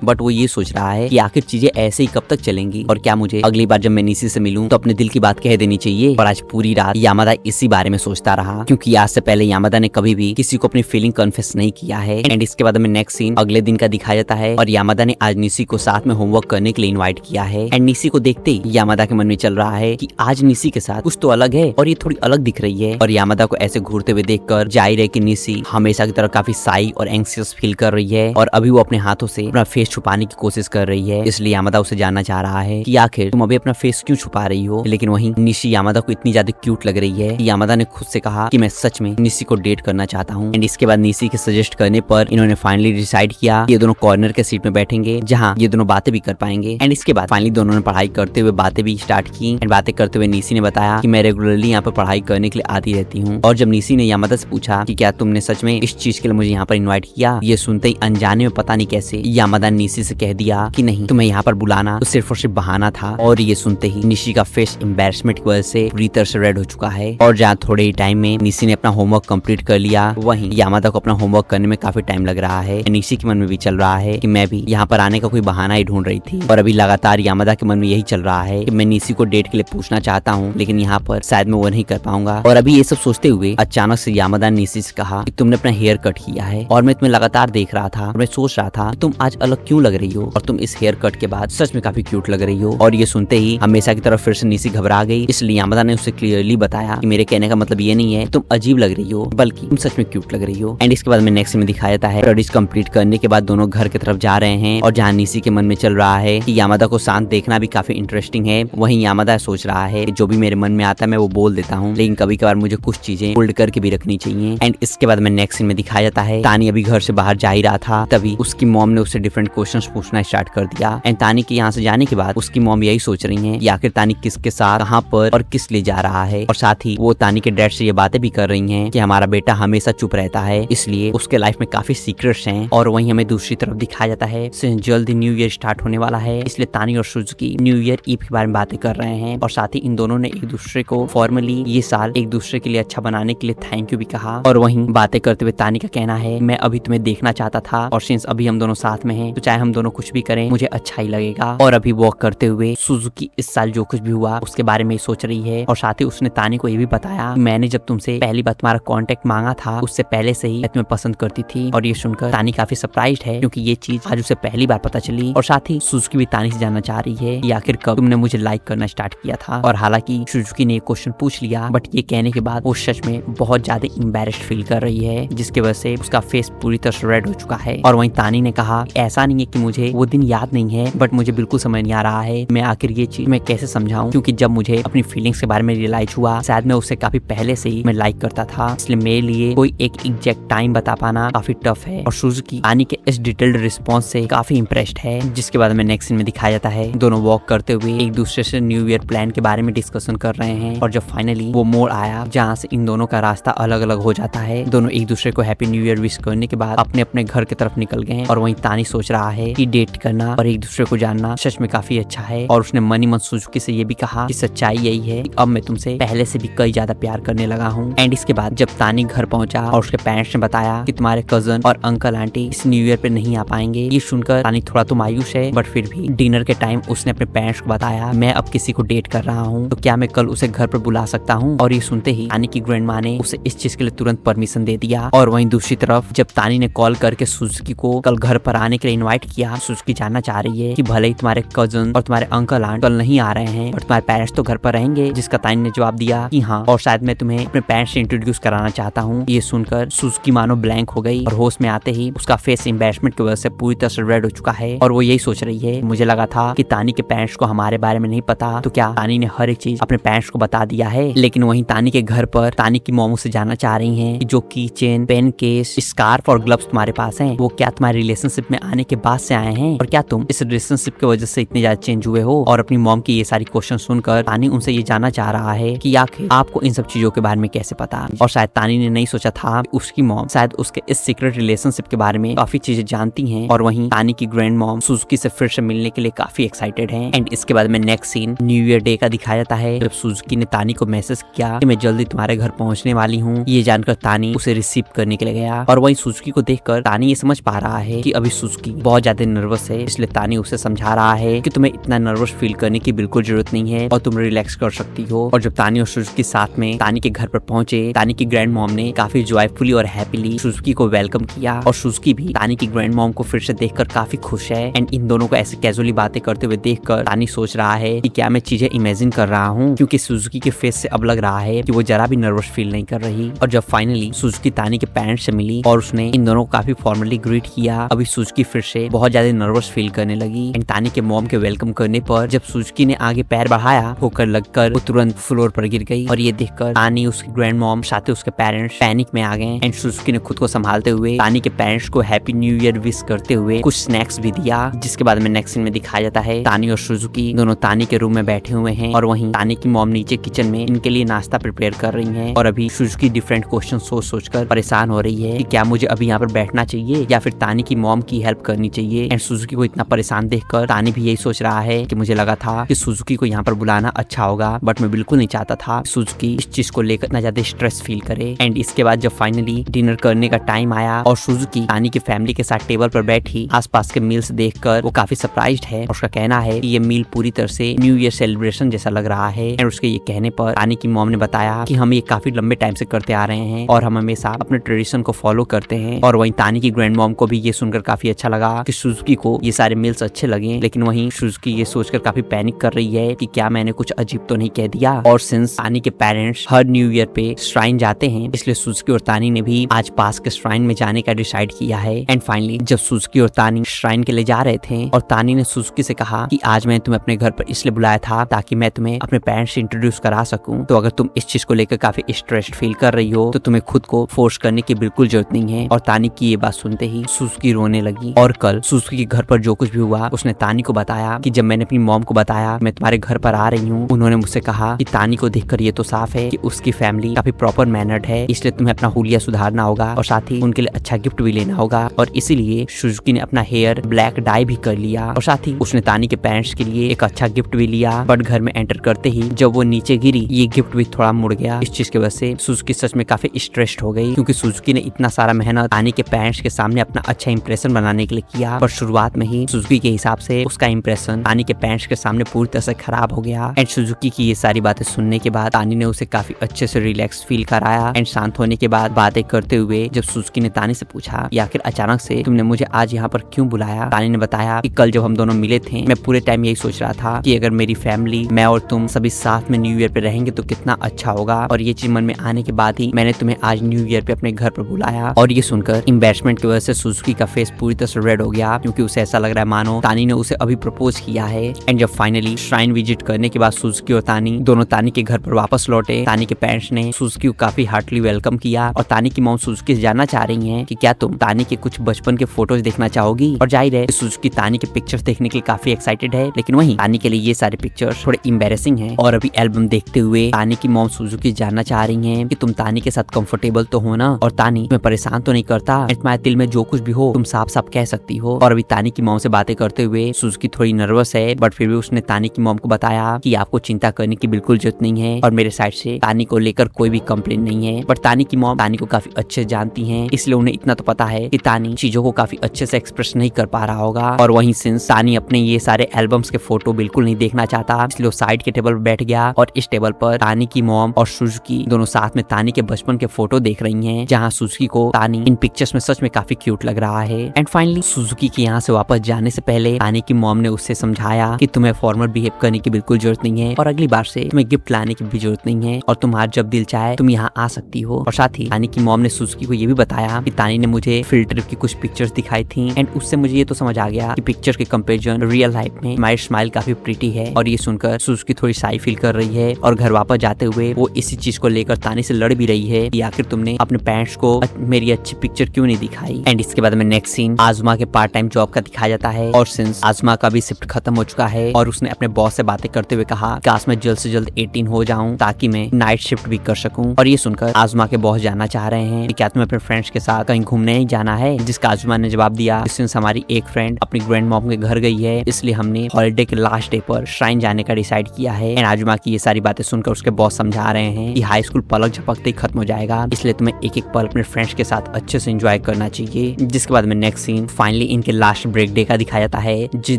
बट वो ये सोच रहा है कि आखिर चीजें ऐसे ही कब तक चलेंगी और क्या मुझे अगली बार जब मैं निसी से मिलूं तो अपने दिल की बात कह देनी चाहिए। और आज पूरी रात यामादा इसी बारे में सोचता रहा, क्योंकि आज से पहले यामादा ने कभी भी किसी को अपनी फीलिंग कन्फेस नहीं किया है। एंड इसके बाद हमें नेक्स्ट सीन अगले दिन का दिखाया जाता है और यामादा ने आज निसी को साथ में होमवर्क करने के लिए इन्वाइट किया है। एंड निसी को देखते ही यामादा के मन में चल रहा है कि आज निसी के साथ कुछ तो अलग है और ये थोड़ी अलग दिख रही है। और यामादा को ऐसे घूरते हुए देखकर जाहिर है कि निसी हमेशा की तरह काफी साई और एंग्सियस फील कर रही है और अभी वो अपने हाथों से अपना फेस छुपाने की कोशिश कर रही है। इसलिए यामादा उसे जानना चाह रहा है कि आखिर तुम अभी अपना फेस क्यों छुपा रही हो। लेकिन वहीं निशी यामादा को इतनी ज्यादा क्यूट लग रही है कि यामादा ने खुद से कहा कि मैं सच में निशी को डेट करना चाहता हूँ। एंड इसके बाद निशी के सजेस्ट करने पर इन्होंने फाइनली डिसाइड किया कि ये दोनों कॉर्नर के सीट में बैठेंगे जहाँ ये दोनों बातें भी कर पाएंगे। एंड इसके बाद फाइनली दोनों ने पढ़ाई करते हुए बातें भी स्टार्ट की। एंड बातें करते हुए निशी ने बताया कि मैं रेगुलरली यहाँ पर पढ़ाई करने के लिए आती रहती हूँ। और जब निशी ने यामादा से पूछा कि क्या तुमने सच में इस चीज के लिए मुझे यहाँ पर इन्वाइट किया, ये सुनते ही अनजाने में पता नहीं कैसे यामादा ने निशी से कह दिया कि नहीं, तुम्हें यहाँ पर बुलाना तो सिर्फ और सिर्फ बहाना था। और ये सुनते ही निशी का फेस एम्बैरेसमेंट की वजह से पूरी तरह से रेड हो चुका है। और जहाँ थोड़े ही टाइम में निशी ने अपना होमवर्क कंप्लीट कर लिया, वहीं यामादा को अपना होमवर्क करने में काफी टाइम लग रहा है। निशी के मन में भी चल रहा है कि मैं भी यहाँ पर आने का कोई बहाना ही ढूंढ रही थी। और अभी लगातार यामादा के मन में यही चल रहा है कि मैं निशी को डेट के लिए पूछना चाहता हूँ, लेकिन यहाँ पर शायद मैं वो नहीं कर पाऊंगा। और अभी ये सब सोचते हुए अचानक से यामादा ने निशी से कहा कि तुमने अपना हेयर कट किया है और मैं तुम्हें लगातार देख रहा था और मैं सोच रहा था तुम आज अलग क्यों लग रही हो और तुम इस हेयर कट के बाद सच में काफी क्यूट लग रही हो। और ये सुनते ही हमेशा की तरफ फिर से निशी घबरा गई। इसलिए यामादा ने उसे क्लियरली बताया कि मेरे कहने का मतलब ये नहीं है तुम अजीब लग रही हो, बल्कि तुम सच में क्यूट लग रही हो। एंड इसके बाद में नेक्स्ट में दिखाया जाता है स्टडीज कंप्लीट करने के बाद दोनों घर की तरफ जा रहे हैं और जहाँ निशी के मन में चल रहा है कि यामादा को शांत देखना भी काफी इंटरेस्टिंग है, वहीं यामादा सोच रहा है कि जो भी मेरे मन में आता है मैं वो बोल देता हूँ, लेकिन कभी कभार मुझे कुछ चीजें होल्ड करके भी रखनी चाहिए। एंड इसके बाद में नेक्स्ट सीन में दिखाया जाता है तानी अभी घर से बाहर जा ही रहा था, तभी उसकी मॉम ने उससे डिफरेंट क्वेश्चंस पूछना स्टार्ट कर दिया। एंड तानी के यहाँ से जाने के बाद उसकी मॉम यही सोच रही है कि आखिर तानी किसके साथ, कहाँ पर और किस लिए जा रहा है। और साथ ही वो तानी के डैड से ये बातें भी कर रही हैं कि हमारा बेटा हमेशा चुप रहता है, इसलिए उसके लाइफ में काफी सीक्रेट्स हैं। और वहीं हमें दूसरी तरफ दिखाया जाता है जल्द ही न्यू ईयर स्टार्ट होने वाला है, इसलिए तानी और सुजुकी न्यू ईयर ईव के बारे में बातें कर रहे हैं। और साथ ही इन दोनों ने एक दूसरे को फॉर्मली ये साल एक दूसरे के लिए अच्छा बनाने के लिए थैंक यू भी कहा। और वहीं बातें करते हुए तानी का कहना है मैं अभी तुम्हें देखना चाहता था और सिंस अभी हम दोनों साथ में हैं तो चाहे हम दोनों कुछ भी करें मुझे अच्छा ही लगेगा। और अभी वॉक करते हुए सुजुकी इस साल जो कुछ भी हुआ उसके बारे में सोच रही है। और साथ ही उसने तानी को ये भी बताया मैंने जब तुमसे पहली बार तुम्हारा कांटेक्ट मांगा था उससे पहले से ही मैं तुम्हें पसंद करती थी। और ये सुनकर तानी काफी सरप्राइज्ड है क्योंकि ये चीज आज उसे पहली बार पता चली। और साथ ही सुजुकी भी तानी से जानना चाह रही है कि आखिर कब तुमने मुझे लाइक करना स्टार्ट किया था। और हालांकि सुजुकी ने एक क्वेश्चन पूछ लिया, बट ये कहने के बाद वो सच में बहुत ज्यादा एम्बैरेस्ड फील कर रही है, जिसकी वजह से उसका फेस पूरी तरह से रेड हो चुका है। और वहीं तानी ने कहा ऐसा नहीं है कि मुझे वो दिन याद नहीं है, बट मुझे बिल्कुल समझ नहीं आ रहा है मैं आखिर ये चीज मैं कैसे समझाऊं, क्योंकि जब मुझे अपनी फीलिंग्स के बारे में रियलाइज हुआ शायद मैं उसे काफी पहले से ही मैं लाइक करता था, इसलिए मेरे लिए कोई एक एग्जैक्ट टाइम बता पाना काफी टफ है। और सुजुकी तानी के इस डिटेल्ड रिस्पॉन्स से काफी इंप्रेस्ड है। जिसके बाद में नेक्स्ट सीन में दिखाया जाता है दोनों वॉक करते हुए एक दूसरे से न्यू ईयर प्लान के बारे में डिस्कशन कर रहे हैं। और जब फाइनली वो मोड़ आया जहाँ से इन दोनों का रास्ता अलग अलग हो जाता है, दोनों एक दूसरे को हैप्पी न्यू ईयर विश करने के बाद अपने अपने घर की तरफ निकल गए। और वहीं तानी सोच रहा है कि डेट करना और एक दूसरे को जानना सच में काफी अच्छा है। और उसने मनी मन सुजुकी से ये भी कहा कि सच्चाई यही है कि अब मैं तुमसे पहले से भी कई ज्यादा प्यार करने लगा हूँ। एंड इसके बाद जब तानी घर पहुंचा और उसके पेरेंट्स ने बताया कि तुम्हारे कजन और अंकल आंटी इस न्यू ईयर पे नहीं आ पाएंगे, ये सुनकर तानी थोड़ा तो मायूस है, बट फिर भी डिनर के टाइम उसने अपने पेरेंट्स को बताया मैं अब किसी को डेट कर रहा हूँ, तो क्या मैं कल उसे घर पर बुला सकता हूँ। और ये सुनते ही तानी की ग्रैंड माँ ने उसे इस चीज के लिए तुरंत परमिशन दे दिया। और वहीं दूसरी तरफ जब तानी ने कॉल करके सुजुकी को कल घर पर आने के लिए इन्वाइट किया, सुजुकी जानना चाह रही है कि भले ही तुम्हारे कजन और तुम्हारे अंकल आंट कल नहीं आ रहे हैं, बट तुम्हारे पेरेंट्स तो घर पर रहेंगे। जिसका तानी ने जवाब दिया कि हाँ, और शायद मैं तुम्हें अपने पेरेंट्स से इंट्रोड्यूस कराना चाहता हूँ। ये सुनकर सुजुकी मानो ब्लैंक हो गई और होश में आते ही उसका फेस एम्बैरेसमेंट की वजह से पूरी तरह से रेड हो चुका है। और वो यही सोच रही है मुझे लगा था कि तानी के पेरेंट्स को हमारे बारे में नहीं पता, तो क्या तानी ने हर एक चीज अपने पेरेंट्स को बता दिया है। लेकिन वहीं तानी के घर पर तानी की मॉम से जानना चाह रही हैं कि जो की चेन, पेन केस, स्कार्फ और ग्लव्स तुम्हारे पास हैं वो क्या तुम्हारे रिलेशनशिप में आने के बाद से आए हैं, और क्या तुम इस रिलेशनशिप की वजह से इतने ज्यादा चेंज हुए हो। और अपनी मॉम की ये सारी क्वेश्चन सुनकर तानी उनसे ये जानना चाह रहा है कि आखिर आपको इन सब चीजों के बारे में कैसे पता। और शायद तानी ने नहीं सोचा था कि उसकी मॉम शायद उसके इस सीक्रेट रिलेशनशिप के बारे में काफी चीजें जानती हैं। और वहीं तानी की ग्रैंड मॉम सुजुकी से फिर से मिलने के लिए काफी एक्साइटेड है। एंड इसके बाद में next scene new year day का दिखाया जाता है जब सुजुकी ने तानी को मैसेज किया कि मैं जल्दी तुम्हारे घर पहुंचने वाली हूँ। ये जानकर तानी उसे रिसीव करने के लिए गया और वहीं सुजुकी को देखकर देखकर तानी ये समझ पा रहा है कि अभी सुजुकी बहुत ज्यादा नर्वस है, इसलिए तानी उसे समझा रहा है कि तुम्हें इतना नर्वस फील करने की बिल्कुल जरूरत नहीं है और तुम रिलैक्स कर सकती हो। और जब तानी और सुजुकी साथ में तानी के घर पर पहुंचे, तानी की ग्रैंड मॉम ने काफी जॉयफुली और हैप्पीली सुजुकी को वेलकम किया और सुजुकी भी तानी की ग्रैंड मॉम को फिर से देखकर काफी खुश है। एंड इन दोनों को ऐसे कैजुअली बातें करते हुए देखकर तानी सोच रहा है कि क्या मैं चीजें इमेजिन कर रहा हूँ, क्योंकि सुजुकी के फेस से अब लग रहा है कि वो जरा भी नर्वस फील नहीं कर रही। और जब फाइनली सुजुकी तानी के पेरेंट्स से मिली और उसने इन दोनों को काफी फॉर्मली ग्रीट किया, अभी सुजुकी फिर से बहुत ज्यादा नर्वस फील करने लगी। एंड तानी के मॉम के वेलकम करने पर जब सुजुकी ने आगे पैर बढ़ाया, ठोकर लगकर वो तुरंत फ्लोर पर गिर गई। और ये देखकर तानी, उसकी ग्रैंड मॉम, साथ ही उसके पेरेंट्स पैनिक में आ गए। एंड सुजुकी ने खुद को संभालते हुए तानी के पेरेंट्स को हैप्पी न्यू ईयर विश करते हुए कुछ स्नैक्स भी दिया। जिसके बाद में नेक्स्ट सीन में दिखाया जाता है तानी और सुजुकी दोनों तानी के रूम में बैठे हुए हैं और वहीं तानी की मॉम नीचे किचन में इनके लिए नाश्ता प्रिपेयर कर रही है। और अभी सुजुकी डिफरेंट क्वेश्चन सोच कर परेशान हो रही है कि क्या मुझे अभी यहाँ पर बैठना चाहिए या फिर तानी की मॉम की हेल्प करनी चाहिए। एंड सुजुकी को इतना परेशान देखकर तानी भी यही सोच रहा है कि मुझे लगा था कि सुजुकी को यहाँ पर बुलाना अच्छा होगा, बट मैं बिल्कुल नहीं चाहता था सुजुकी इस चीज को लेकर इतना ज्यादा स्ट्रेस फील करे। एंड इसके बाद जब फाइनली डिनर करने का टाइम आया और सुजुकी तानी की फैमिली के साथ टेबल पर बैठी, आसपास के मील्स देखकर वो काफी सरप्राइज्ड है। उसका कहना है कि ये मील पूरी तरह से न्यू ईयर सेलिब्रेशन जैसा लग रहा है। एंड उसके ये कहने पर तानी की मॉम ने बताया कि हम ये काफी लंबे टाइम से करते आ रहे हैं और हम हमेशा अपने ट्रेडिशन को फॉलो करते हैं। और वहीं तानी की ग्रैंड मॉम को भी ये सुनकर काफी अच्छा लगा कि सुजुकी को ये सारे मील्स अच्छे लगे, लेकिन वहीं सुजुकी ये सोचकर काफी पैनिक कर रही है कि क्या मैंने कुछ अजीब तो नहीं कह दिया। और सिंस तानी के पेरेंट्स हर न्यू ईयर पे श्राइन जाते हैं, इसलिए सुजुकी और तानी ने भी आज पास के श्राइन में जाने का डिसाइड किया है। एंड फाइनली जब सुजुकी और तानी श्राइन के लिए जा रहे थे और तानी ने सुजुकी से कहा कि आज मैं तुम्हें अपने घर पर इसलिए बुलाया था ताकि मैं तुम्हें अपने पेरेंट्स से इंट्रोड्यूस करा सकूं, तो अगर तुम इस चीज को लेकर काफी स्ट्रेस्ड फील कर रही हो तो तुम्हें खुद को फोर्स करने की बिल्कुल जरूरत नहीं है। और तानी की ये बात सुनते ही सुजुकी रोने लगी। और कल सुजुकी के घर पर जो कुछ भी हुआ उसने तानी को बताया कि जब मैंने अपनी मॉम को बताया मैं तुम्हारे घर पर आ रही हूँ, उन्होंने मुझसे कहा कि तानी को देखकर ये तो साफ है कि उसकी फैमिली काफी प्रॉपर मैनर्ड है, इसलिए तुम्हें अपना हुलिया सुधारना होगा और साथ ही उनके लिए अच्छा गिफ्ट भी लेना होगा। और इसीलिए सुजुकी ने अपना हेयर ब्लैक डाई भी कर लिया और साथ ही उसने तानी के पेरेंट्स के लिए एक अच्छा गिफ्ट भी लिया। बट घर में एंटर करते ही जब वो नीचे गिरी, ये गिफ्ट भी थोड़ा मुड़ गया। इस चीज की वजह से सुजुकी सच में काफी स्ट्रेस्ड हो गई, क्योंकि सुजुकी ने इतना सारा मेहनत तानी के पेरेंट्स के सामने अपना अच्छा इंप्रेशन बनाने के लिए किया, पर शुरुआत में ही सुजुकी के हिसाब से उसका इंप्रेशन तानी के पेरेंट्स के सामने पूरी तरह से खराब हो गया। एंड सुजुकी की ये सारी बातें सुनने के बाद तानी ने उसे काफी अच्छे से रिलैक्स फील कराया। एंड शांत होने के बाद बातें करते हुए जब सुजुकी ने तानी से पूछा कि आखिर अचानक से तुमने मुझे आज यहाँ पर क्यों बुलाया, तानी ने बताया कि कल जब हम दोनों मिले थे मैं पूरे टाइम यही सोच रहा था कि अगर मेरी फैमिली, मैं और तुम सभी साथ में न्यू ईयर पे रहेंगे तो कितना अच्छा होगा। और ये चीज मन में आने के बाद ही मैंने तुम्हें आज न्यू ईयर पे अपने घर पर बुलाया। और ये सुनकर एम्बैरेसमेंट की वजह से सुजुकी का फेस पूरी तरह से रेड हो गया, क्योंकि उसे ऐसा लग रहा है मानो तानी ने उसे अभी प्रपोज किया है। एंड जब फाइनली श्राइन विजिट करने के बाद सुजुकी और तानी दोनों तानी के घर पर वापस लौटे, तानी के पेरेंट्स ने सुजुकी को काफी हार्टली वेलकम किया। और तानी की मॉम सुजुकी से जानना चाह रही है कि क्या तुम तानी के कुछ बचपन के फोटोज देखना चाहोगी। और जाहिर है सुजुकी तानी के पिक्चर्स देखने के लिए काफी एक्साइटेड है, लेकिन वहीं तानी के लिए ये सारे पिक्चर्स थोड़े एम्बैरेसिंग हैं। और अभी एल्बम देखते हुए तानी की मॉम सुजुकी जानना चाह रही हैं कि तुम तानी के साथ कंफर्टेबल तो हो ना, और तानी तुम्हें परेशान तो नहीं करता, तुम्हारे दिल में जो कुछ भी हो तुम साफ साफ कह सकती हो। और अभी तानी की मॉम से बातें करते हुए सुजुकी थोड़ी नर्वस है, बट फिर भी उसने तानी की मॉम को बताया कि आपको चिंता करने की बिल्कुल जरूरत नहीं है और मेरे साइड से तानी को लेकर कोई भी कंप्लेन नहीं है। बट तानी की मॉम तानी को काफी अच्छे जानती है, इसलिए उन्हें इतना तो पता है कि तानी चीजों को काफी अच्छे से एक्सप्रेस नहीं कर पा रहा होगा। और वहीं सिंस तानी अपने ये सारे एल्बम्स के फोटो बिल्कुल नहीं देखना चाहता, इसलिए वो साइड के टेबल पर बैठ गया और इस टेबल पर तानी की मॉम और सुजुकी दोनों साथ में तानी के बचपन के फोटो देख रही हैं, जहां सुजुकी को तानी इन पिक्चर्स में सच में काफी क्यूट लग रहा है। एंड फाइनली सुजुकी के यहाँ से वापस जाने से पहले तानी की मॉम ने उससे समझाया कि तुम्हें फॉर्मल बिहेव करने की बिल्कुल जरूरत नहीं है और अगली बार से तुम्हें गिफ्ट लाने की भी जरूरत नहीं है और तुम्हारा जब दिल चाहे तुम यहाँ आ सकती हो। और साथ ही तानी की मॉम ने सुजुकी को ये भी बताया कि तानी ने मुझे फील्ड ट्रिप की कुछ पिक्चर्स दिखाई थी एंड उससे मुझे ये तो समझ आ गया कि पिक्चर के कंपैरिजन रियल लाइफ में हमारी स्माइल काफी प्रीटी है। और ये सुनकर सुजुकी थोड़ी शाई फील कर रही है और घर वापस जाते हुए वो इसी चीज को लेकर तानी से लड़ भी रही है कि आखिर तुमने अपने पेरेंट्स को मेरी अच्छी पिक्चर क्यों नहीं दिखाई। एंड इसके बाद में नेक्स्ट सीन आजुमा के पार्ट टाइम जॉब का दिखाया जाता है और सिंस आजुमा का भी शिफ्ट खत्म हो चुका है और उसने अपने बॉस से बातें करते हुए कहा काश मैं जल्द से जल्द 18 हो जाऊं ताकि मैं नाइट शिफ्ट भी कर सकूं। और ये सुनकर आजुमा के बॉस जानना चाह रहे हैं कि क्या तुम्हें अपने फ्रेंड्स के साथ कहीं घूमने नहीं जाना है, जिसका आजुमा ने जवाब दिया सिंस हमारी एक फ्रेंड अपनी ग्रैंड मॉम के घर गई है इसलिए हमने हॉलिडे के लास्ट डे पर श्राइन जाने का डिसाइड किया है। एंड आजुमा की ये सारी बातें सुनकर उसके बॉस समझा रहे हैं कि हाई स्कूल पलक झपकते ही खत्म हो जाएगा, इसलिए तुम्हें एक एक पल अपने फ्रेंड्स के साथ अच्छे से एंजॉय एंजॉय करना चाहिए। जिसके बाद में नेक्स्ट सीन फाइनली इनके लास्ट ब्रेक डे का दिखाया जाता है, जिस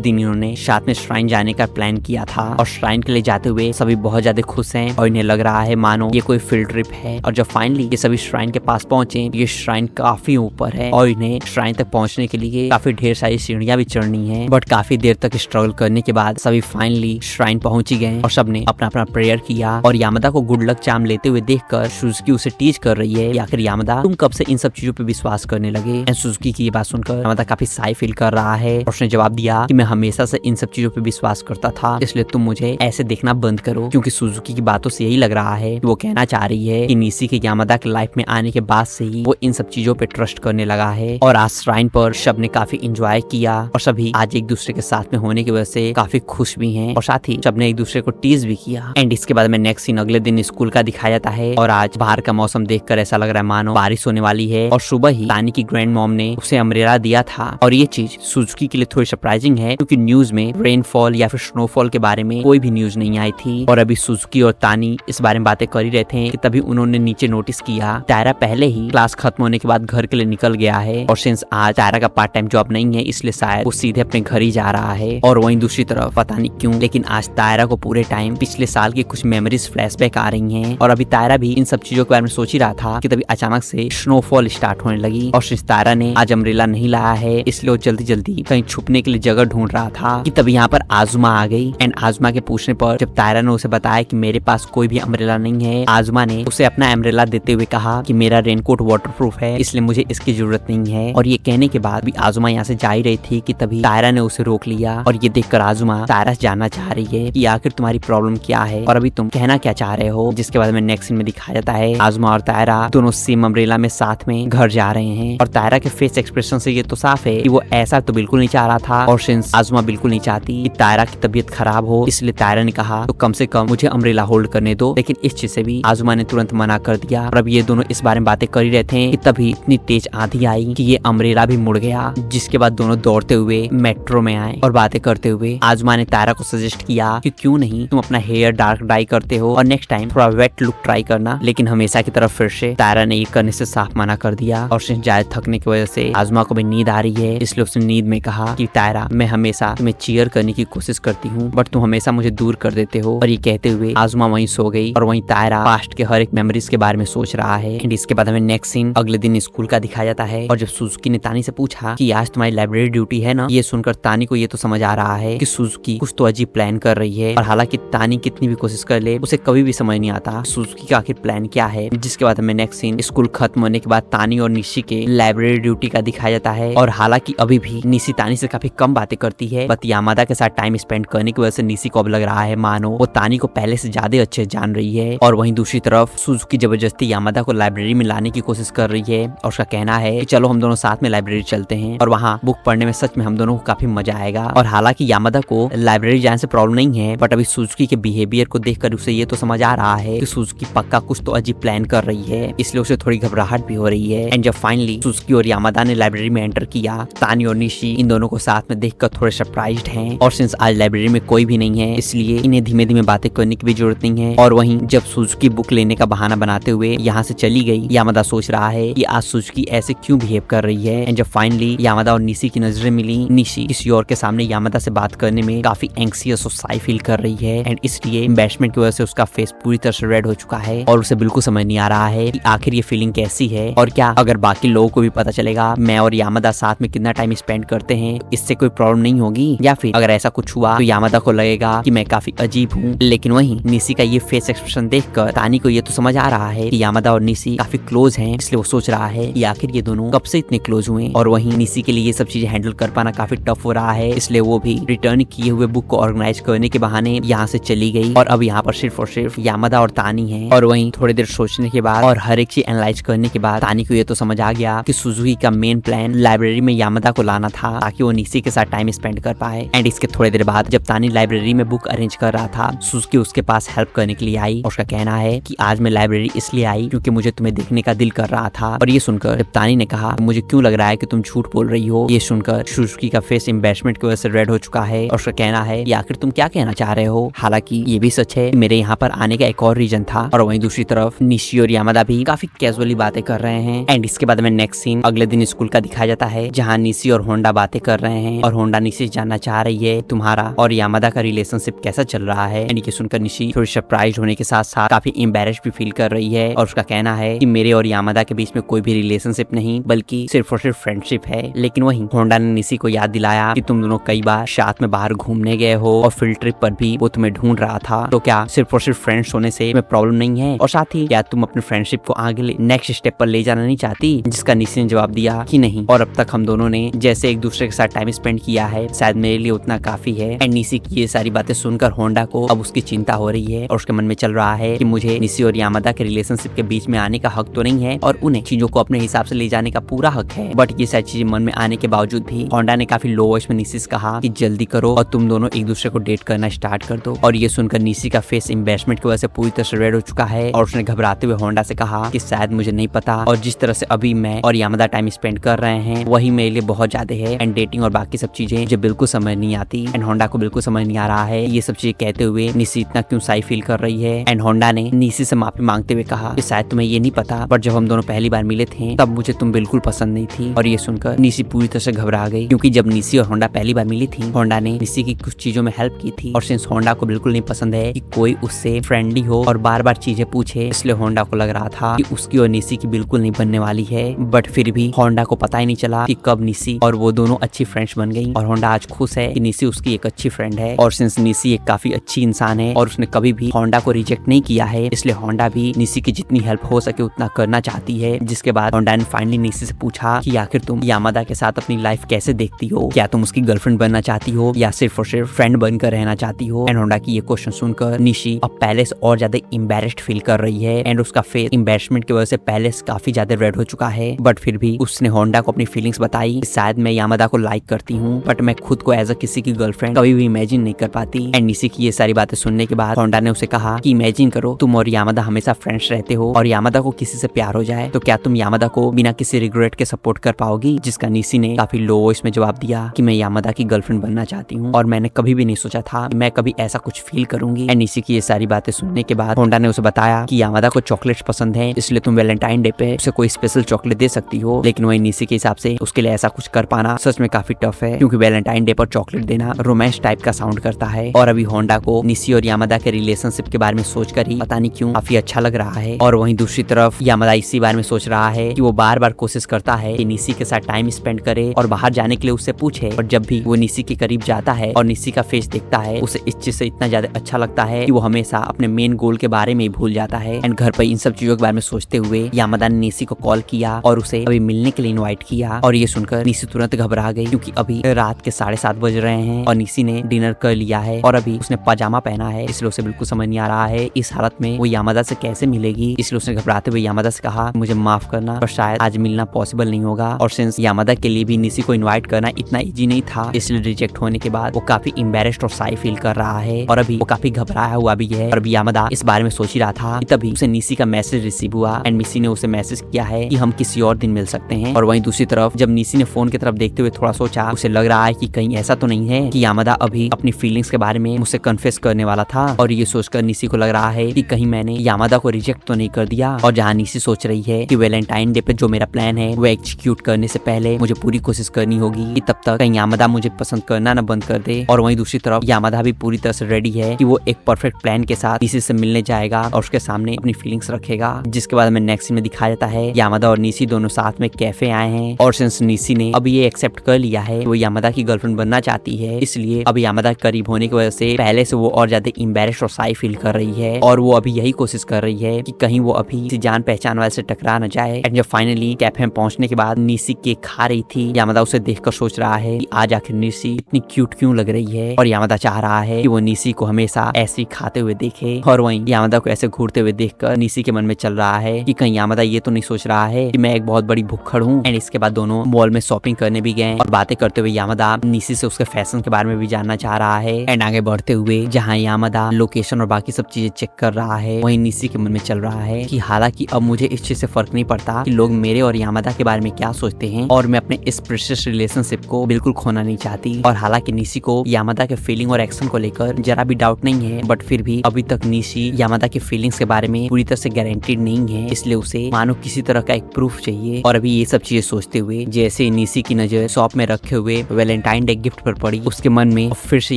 दिन इन्होंने साथ में श्राइन जाने का प्लान किया था। और श्राइन के लिए जाते हुए सभी बहुत ज्यादा खुश हैं और इन्हें लग रहा है मानो ये कोई फील्ड ट्रिप है। और जब फाइनली ये सभी श्राइन के पास पहुंचे, ये श्राइन काफी ऊपर है और इन्हें श्राइन तक पहुंचने के लिए काफी ढेर सारी सीढ़ियां भी चढ़नी है। बट काफी देर तक स्ट्रगल करने के बाद सभी फाइनली श्राइन पहुंच ही गए और सबने अपना अपना प्रेयर किया। और यामादा को गुड लक चार्म लेते हुए देखकर सुजुकी उसे टीज कर रही है, आखिर यामादा तुम कब से इन सब चीजों पे विश्वास करने लगे। एंड सुजुकी की ये बात सुनकर यामादा काफी साई फील कर रहा है और उसने जवाब दिया कि मैं हमेशा से इन सब चीजों पे विश्वास करता था, इसलिए तुम मुझे ऐसे देखना बंद करो। क्योंकि सुजुकी की बातों से यही लग रहा है कि वो कहना चाह रही है कि निशी के यामादा के लाइफ में आने के बाद से ही वो इन सब चीजों पे ट्रस्ट करने लगा है। और आज श्राइन पर सब ने काफी एंजॉय किया और सभी आज एक दूसरे के साथ में होने की वजह से काफी खुश भी हैं और साथ ही सबने एक दूसरे को टीज भी किया। एंड इसके बाद में नेक्स्ट सीन अगले दिन स्कूल का दिखाया जाता है और आज बाहर का मौसम देखकर ऐसा लग रहा है मानो बारिश होने वाली है। और सुबह ही तानी की ग्रैंड मॉम ने उसे अम्ब्रेला दिया था और ये चीज सुजुकी के लिए थोड़ी सरप्राइजिंग है, क्योंकि न्यूज में रेनफॉल या फिर स्नोफॉल के बारे में कोई भी न्यूज नहीं आई थी। और अभी सुजुकी और तानी इस बारे में बातें कर ही रहे थे कि तभी उन्होंने नीचे नोटिस किया तायरा पहले ही क्लास खत्म होने के बाद घर के लिए निकल गया है। और सिंस आज तायरा का पार्ट टाइम जॉब नहीं है, इसलिए शायद वो सीधे अपने घर ही जा रहा है। और वहीं दूसरी तरफ पता नहीं क्यों लेकिन आज तायरा को पूरे टाइम पिछले साल की कुछ मेमोरीज फ्लैशबैक आ रही हैं। और अभी तायरा भी इन सब चीजों के बारे में सोच ही रहा था कि तभी अचानक से स्नोफॉल स्टार्ट होने लगी। और सिंस तायरा ने आज अम्ब्रेला नहीं लाया है, इसलिए वो जल्दी जल्दी कहीं छुपने के लिए जगह ढूंढ रहा था कि तभी यहाँ पर आजुमा आ गई। एंड आजुमा के पूछने पर जब तायरा ने उसे बताया कि मेरे पास कोई भी अम्ब्रेला नहीं है, आजुमा ने उसे अपना अम्ब्रेला देते हुए कहा कि मेरा रेनकोट वाटरप्रूफ है, इसलिए मुझे इसकी जरूरत नहीं है। और ये कहने के बाद भी आजुमा यहाँ से जा ही रही थी कि तभी तायरा ने उसे रोक लिया। और ये देखकर आजुमा तायरा से जानना चाह रही है कि आखिर तुम्हारी प्रॉब्लम क्या है और अभी तुम कहना क्या चाह रहे हो। जिसके बाद में नेक्स्ट सीन में दिखाया जाता है आजुमा और तायरा दोनों सेम अम्ब्रेला में साथ में घर जा रहे हैं। और तायरा के फेस एक्सप्रेशन से ये तो साफ है कि वो ऐसा तो बिल्कुल नहीं चाह रहा था। और सिंस आजुमा बिल्कुल नहीं चाहती कि तायरा की तबीयत खराब हो, इसलिए तायरा ने कहा तो कम से कम मुझे अम्ब्रेला होल्ड करने दो। लेकिन इस चीज से भी आजुमा ने तुरंत मना कर दिया। और अब ये दोनों इस बारे में बातें कर ही रहे थे कि तभी इतनी तेज आंधी आई कि ये अम्ब्रेला भी मुड़ गया। जिसके बाद दोनों दौड़ते हुए मेट्रो में आए और बातें करते हुए आजुमा ने तायरा को सजेस्ट किया कि क्यों नहीं तुम अपना हेयर डार्क डाई करते हो और नेक्स्ट टाइम थोड़ा वेट लुक ट्राई करना। लेकिन हमेशा की तरफ फिर से तायरा ने ये करने से साफ मना कर दिया। और सिर्फ ज्यादा थकने की वजह से आजुमा को भी नींद आ रही है, इसलिए उसने नींद में कहा कि तायरा मैं हमेशा तुम्हें चीयर करने की कोशिश करती हूँ बट तुम हमेशा मुझे दूर कर देते हो। और ये कहते हुए आजुमा वहीं सो गई और वहीं तायरा पास्ट के हर एक मेमोरीज के बारे में सोच रहा है। एंड इसके बाद हमें नेक्स्ट सीन अगले दिन स्कूल का दिखाया जाता है। और जब सुजुकी ने तानी से पूछा कि आज तुम्हारी लाइब्रेरी ड्यूटी है ना, ये सुनकर तानी को ये तो समझ आ रहा है कि सुजुकी कुछ तो अजीब प्लान कर रही है। और हालांकि तानी कितनी भी कोशिश कर ले उसे कभी भी समझ नहीं आता सुजुकी का आखिर प्लान क्या है। जिसके बाद हमें नेक्स्ट सीन स्कूल खत्म होने के बाद तानी और निशी के लाइब्रेरी ड्यूटी का दिखाया जाता है। और हालांकि अभी भी निशी तानी से काफी कम बातें करती है, बट यामादा के साथ टाइम स्पेंड करने की वजह से निशी को अब लग रहा है मानो वो तानी को पहले से ज्यादा अच्छे जान रही है। और वहीं दूसरी तरफ सुजुकी जबरदस्ती यामादा को लाइब्रेरी में लाने की कोशिश कर रही है और उसका कहना है कि चलो हम दोनों साथ में लाइब्रेरी चलते हैं और वहाँ बुक पढ़ने में सच में हम दोनों को काफी मजा आएगा। और हालांकि यामादा को लाइब्रेरी जाने से प्रॉब्लम नहीं है, बट अभी सुजुकी के बिहेवियर को देखकर उसे ये तो समझ आ रहा है कि सुजुकी पक्का कुछ तो अजीब प्लान कर रही है, इसलिए उसे थोड़ी घबराहट भी हो रही है। एंड जब फाइनली सुजुकी और यामादा ने लाइब्रेरी में एंटर किया, तानी और निशी इन दोनों को साथ में देखकर थोड़े सरप्राइज्ड हैं। और सिंस आज लाइब्रेरी में कोई भी नहीं है, इसलिए इन्हें धीमे धीमे बातें करने की भी जरूरत नहीं है। और वहीं जब सुजुकी बुक लेने का बहाना बनाते हुए यहाँ से चली गई, यामादा सोच रहा है कि आज सुजुकी ऐसे क्यों बिहेव कर रही है। एंड जब फाइनली यामादा और निशी की नजरें मिली, निशी किसी और के सामने यामादा से बात करने में काफी एंक्सियस और साई फील कर रही है। एंड इसलिए एम्बैरेसमेंट की वजह से उसका फेस पूरी तरह से रेड हो चुका है और उसे बिल्कुल समझ नहीं आ रहा है कि आखिर ये फीलिंग कैसी है और क्या अगर बाकी लोगों को भी पता चलेगा मैं और यामादा साथ में कितना टाइम स्पेंड करते हैं इससे कोई प्रॉब्लम नहीं होगी, या फिर अगर ऐसा कुछ हुआ तो यामादा को लगेगा कि मैं काफी अजीब हूँ। लेकिन वहीं निशी का ये फेस एक्सप्रेशन देखकर तानी को ये तो समझ आ रहा है कि यामादा और निशी काफी क्लोज हैं, इसलिए वो सोच रहा है कि आखिर ये दोनों कब से इतने क्लोज हुए। और वहीं निशी के लिए ये सब चीजें हैंडल कर पाना काफी टफ हो रहा है, इसलिए वो भी रिटर्न किए हुए बुक को ऑर्गेनाइज करने के बहाने यहाँ से चली गई। और अब यहाँ पर सिर्फ और सिर्फ यामादा और तानी है। और वहीं थोड़ी देर सोचने के बाद और हर एक चीज एनालाइज करने के बाद तानी को ये तो समझ आ गया कि सुजुकी का मेन प्लान लाइब्रेरी में यामादा को लाना था ताकि वो निशी के साथ टाइम स्पेंड कर पाए। एंड इसके थोड़ी देर बाद जब तानी लाइब्रेरी में बुक अरेंज कर रहा था, सुजुकी उसके पास हेल्प करने के लिए आई और उसका कहना है कि आज मैं लाइब्रेरी इसलिए आई क्योंकि मुझे तुम्हें देखने का दिल कर रहा था। और ये सुनकर जब तानी ने कहा मुझे क्यों लग रहा है कि तुम झूठ बोल रही हो, ये सुनकर सुजुकी का फेस एम्बैरेसमेंट की वजह से रेड हो चुका है और उसका कहना है कि आखिर तुम क्या कहना चाह रहे हो। हालांकि ये भी सच है मेरे यहाँ पर आने का एक और रीजन था। और वहीं दूसरी तरफ निशी और यामादा भी काफी कैजुअली बातें कर रहे हैं। एंड इसके बाद में नेक्स्ट सीन अगले दिन स्कूल का दिखाया जाता है, जहाँ निशी और होंडा बातें कर रहे हैं और होंडा निशी जानना चाह रही है तुम्हारा और यामादा का रिलेशनशिप कैसा चल रहा है। यानी कि सुनकर निशी थोड़ी सरप्राइज होने के साथ साथ काफी एम्बेरस भी फील कर रही है और उसका कहना है कि मेरे और यामादा के बीच में कोई भी रिलेशनशिप नहीं बल्कि सिर्फ और सिर्फ फ्रेंडशिप है। लेकिन वहीं होंडा ने निशी को याद दिलाया कि तुम दोनों कई बार साथ में बाहर घूमने गए हो और फील्ड ट्रिप पर भी वो तुम्हें ढूंढ रहा था, तो क्या सिर्फ और सिर्फ फ्रेंड्स होने से प्रॉब्लम नहीं है, और साथ ही क्या तुम अपने फ्रेंडशिप को आगे नेक्स्ट स्टेप पर ले जाना नहीं चाहती। जिसका निशी ने जवाब दिया कि नहीं, और अब तक हम दोनों ने जैसे एक दूसरे के साथ टाइम स्पेंड किया है शायद मेरे लिए उतना काफी है। एंड निशी की ये सारी बातें सुनकर होंडा को अब उसकी चिंता हो रही है और उसके मन में चल रहा है कि मुझे निशी और यामादा के रिलेशनशिप के बीच में आने का हक तो नहीं है और उन्हें चीजों को अपने हिसाब से ले जाने का पूरा हक है। बट ये सारी चीजें मन में आने के बावजूद भी होंडा ने काफी लो वॉइस में निशी से कहा कि जल्दी करो और तुम दोनों एक दूसरे को डेट करना स्टार्ट कर दो। और ये सुनकर निशी का फेस एम्बैरेसमेंट की वजह से पूरी तरह से रेड हो चुका है और उसने घबराते हुए होंडा से कहा कि शायद मुझे नहीं पता और जिस तरह से अभी मैं और यामादा टाइम स्पेंड कर रहे हैं वही मेरे लिए बहुत ज्यादा है। एंड डेटिंग और बाकी सब चीजें मुझे बिल्कुल समझ नहीं आती। एंड होंडा को बिल्कुल समझ नहीं आ रहा है ये सब चीजें कहते हुए निशी इतना क्यों साई फील कर रही है। एंड होंडा ने निशी से माफी मांगते हुए कहा कि शायद तुम्हें ये नहीं पता पर जब हम दोनों पहली बार मिले थे तब मुझे तुम बिल्कुल पसंद नहीं थी। और ये सुनकर निशी पूरी तरह से घबरा गई क्योंकि जब निशी और होंडा पहली बार मिली थी होंडा ने निशी की कुछ चीजों में हेल्प की थी और सिंस होंडा को बिल्कुल नहीं पसंद है कि कोई उससे फ्रेंडली हो और बार बार चीजें पूछे, इसलिए होंडा को लग रहा था कि उसकी और निशी की बिल्कुल नहीं बनने वाली है। बट फिर भी होंडा को पता ही नहीं चला कि कब निशी और वो दोनों अच्छी फ्रेंड्स बन गई और होंडा आज खुश है कि निशी उसकी एक अच्छी फ्रेंड है। और सिंस निशी एक काफी अच्छी इंसान है और उसने कभी भी होंडा को रिजेक्ट नहीं किया है, इसलिए होंडा भी निशी की जितनी हेल्प हो सके उतना करना चाहती है। जिसके बाद होंडा ने फाइनली निशी से पूछा कि आखिर तुम यामादा के साथ अपनी लाइफ कैसे देखती हो, क्या तुम उसकी गर्लफ्रेंड बनना चाहती हो या सिर्फ और सिर्फ फ्रेंड बनकर रहना चाहती हो। एंड होंडा की ये क्वेश्चन सुनकर निशी अब पहले से और ज्यादा एम्बैरेस्ड फील कर रही है एंड उसका फेस एम्बैरेसमेंट की वजह से पहले से काफी ज्यादा रेड हो चुका है। बट फिर भी उसने होंडा को अपनी फीलिंग्स बताई कि शायद मैं यामादा को लाइक करती हूँ बट मैं खुद को एज अ किसी की गर्लफ्रेंड कभी भी इमेजिन नहीं कर पाती। एंड निशी की ये सारी बातें सुनने के बाद होंडा ने उसे कहा कि इमेजिन करो तुम और यामादा हमेशा फ्रेंड्स रहते हो और यामादा को किसी से प्यार हो जाए तो क्या तुम यामादा को बिना किसी रिग्रेट के सपोर्ट कर पाओगी। जिसका निशी ने काफी लो वॉइस में जवाब दिया कि मैं यामादा की गर्लफ्रेंड बनना चाहती हूँ और मैंने कभी भी नहीं सोचा था कि मैं कभी ऐसा कुछ फील करूंगी। एंड निशी की ये सारी बातें सुनने के बाद होंडा ने उसे बताया कि यामादा को चॉकलेट्स पसंद है इसलिए तुम वैलेंटाइन डे पे उसे कोई स्पेशल चॉकलेट दे सकती हो। लेकिन वही निशी के हिसाब से उसके लिए ऐसा कुछ कर पाना सच में काफी टफ है क्योंकि वैलेंटाइन डे पर चॉकलेट देना रोमांस टाइप का साउंड करता है। और अभी होंडा को निशी और यामादा के रिलेशनशिप के बारे में सोचकर ही पता नहीं क्यों काफी अच्छा लग रहा है। और वहीं दूसरी तरफ यामादा इसी बारे में सोच रहा है कि वो बार बार कोशिश करता है कि निशी के साथ टाइम स्पेंड करे और बाहर जाने के लिए उससे पूछे, और जब भी वो निशी के करीब जाता है और निशी का फेस देखता है उसे इस चीज से इतना ज्यादा अच्छा लगता है कि वो हमेशा अपने मेन गोल के बारे में ही भूल जाता है। एंड घर पर इन सब चीजों के बारे में सोचते हुए यामादा ने निशी को कॉल किया और उसे अभी मिलने के लिए इनवाइट किया। और ये सुनकर निशी तुरंत घबरा गई क्योंकि अभी रात के 7:30 बज रहे हैं और निशी ने डिनर कर लिया है और अभी उसने पजामा पहना है, इसलिए उसे बिल्कुल समझ नहीं आ रहा है इस हालत में वो यामादा से कैसे मिलेगी। इसलिए उसने घबराते हुए यामादा से कहा मुझे माफ करना पर शायद आज मिलना पॉसिबल नहीं होगा। और सिंस यामादा के लिए भी निशी को इनवाइट करना इतना इजी नहीं था इसलिए रिजेक्ट होने के बाद वो काफी एम्बैरेस्ड और साई फील कर रहा है और अभी वो काफी घबराया हुआ भी है। और अभी यामादा इस बारे में सोच ही रहा था कि तभी उसे निशी का मैसेज रिसीव हुआ एंड निशी ने उसे मैसेज किया है कि हम किसी और दिन मिल सकते हैं। और वहीं दूसरी तरफ जब निशी ने फोन की तरफ देखते हुए थोड़ा सोचा, उसे लग रहा है कि कहीं ऐसा तो नहीं है कि यामादा अभी अपनी फीलिंग्स के बारे में मुझसे कन्फेस करने वाला था। और ये सोचकर निशी को लग रहा है कि कहीं मैंने यामादा को रिजेक्ट तो नहीं कर दिया। और जहाँ निशी सोच रही है कि वैलेंटाइन डे पे जो मेरा प्लान है वो एग्जीक्यूट करने से पहले मुझे पूरी कोशिश करनी होगी कि तब तक कहीं यामादा मुझे पसंद करना न बंद कर दे। और वहीं दूसरी तरफ यामादा भी पूरी तरह से रेडी है कि वो एक परफेक्ट प्लान के साथ निशी से मिलने जाएगा और उसके सामने अपनी फीलिंग्स रखेगा। जिसके बाद हमें नेक्स्ट सीन में दिखाया जाता है यामादा और निशी दोनों साथ में कैफे आए हैं और सिंस निशी ने अभी ये एक्सेप्ट कर लिया है वो यामादा की गर्लफ्रेंड बनना चाहती है, इसलिए अब यामादा करीब होने की वजह से पहले से वो और ज्यादा एम्बैरेस्ड और साई फील कर रही है और वो अभी यही कोशिश कर रही है कि कहीं वो अभी किसी जान पहचान वाले से टकरा न जाए। एंड जब फाइनली कैफे में पहुंचने के बाद निशी केक खा रही थी, यामादा उसे देखकर सोच रहा है कि आज आखिर निशी इतनी क्यूट क्यों लग रही है। और यामादा चाह रहा है कि वो निशी को हमेशा ऐसे ही खाते हुए देखे और वहीं यामादा को ऐसे घूरते हुए देखकर निशी के मन में चल रहा है कि कहीं यामादा ये तो नहीं सोच रहा है कि मैं एक बहुत बड़ी भुक्खड़ हूँ। एंड इसके बाद दोनों मॉल में शॉपिंग करने भी गए और बातें करते हुए यामादा निशी से उसके फैशन के बारे में भी जानना चाह रहा है। एंड आगे बढ़ते हुए जहाँ यामादा लोकेशन और बाकी सब चीजें चेक कर रहा है वहीं निशी के मन में चल रहा है कि हालांकि अब मुझे इस चीज से फर्क नहीं पड़ता कि लोग मेरे और यामादा के बारे में क्या सोचते हैं और मैं अपने इस प्रेशियस रिलेशनशिप को बिल्कुल खोना नहीं चाहती। और हालांकि निशी को यामादा के फीलिंग और एक्शन को लेकर जरा भी डाउट नहीं है बट फिर भी अभी तक निशी यामादा की फीलिंग्स के बारे में पूरी तरह से गारंटीड नहीं है, इसलिए उसे मानो किसी तरह का एक प्रूफ प्रूफ चाहिए। और अभी ये सब चीजें सोचते हुए जैसे निसी की नजर शॉप में रखे हुए वैलेंटाइन डे गिफ्ट पर पड़ी, उसके मन में फिर से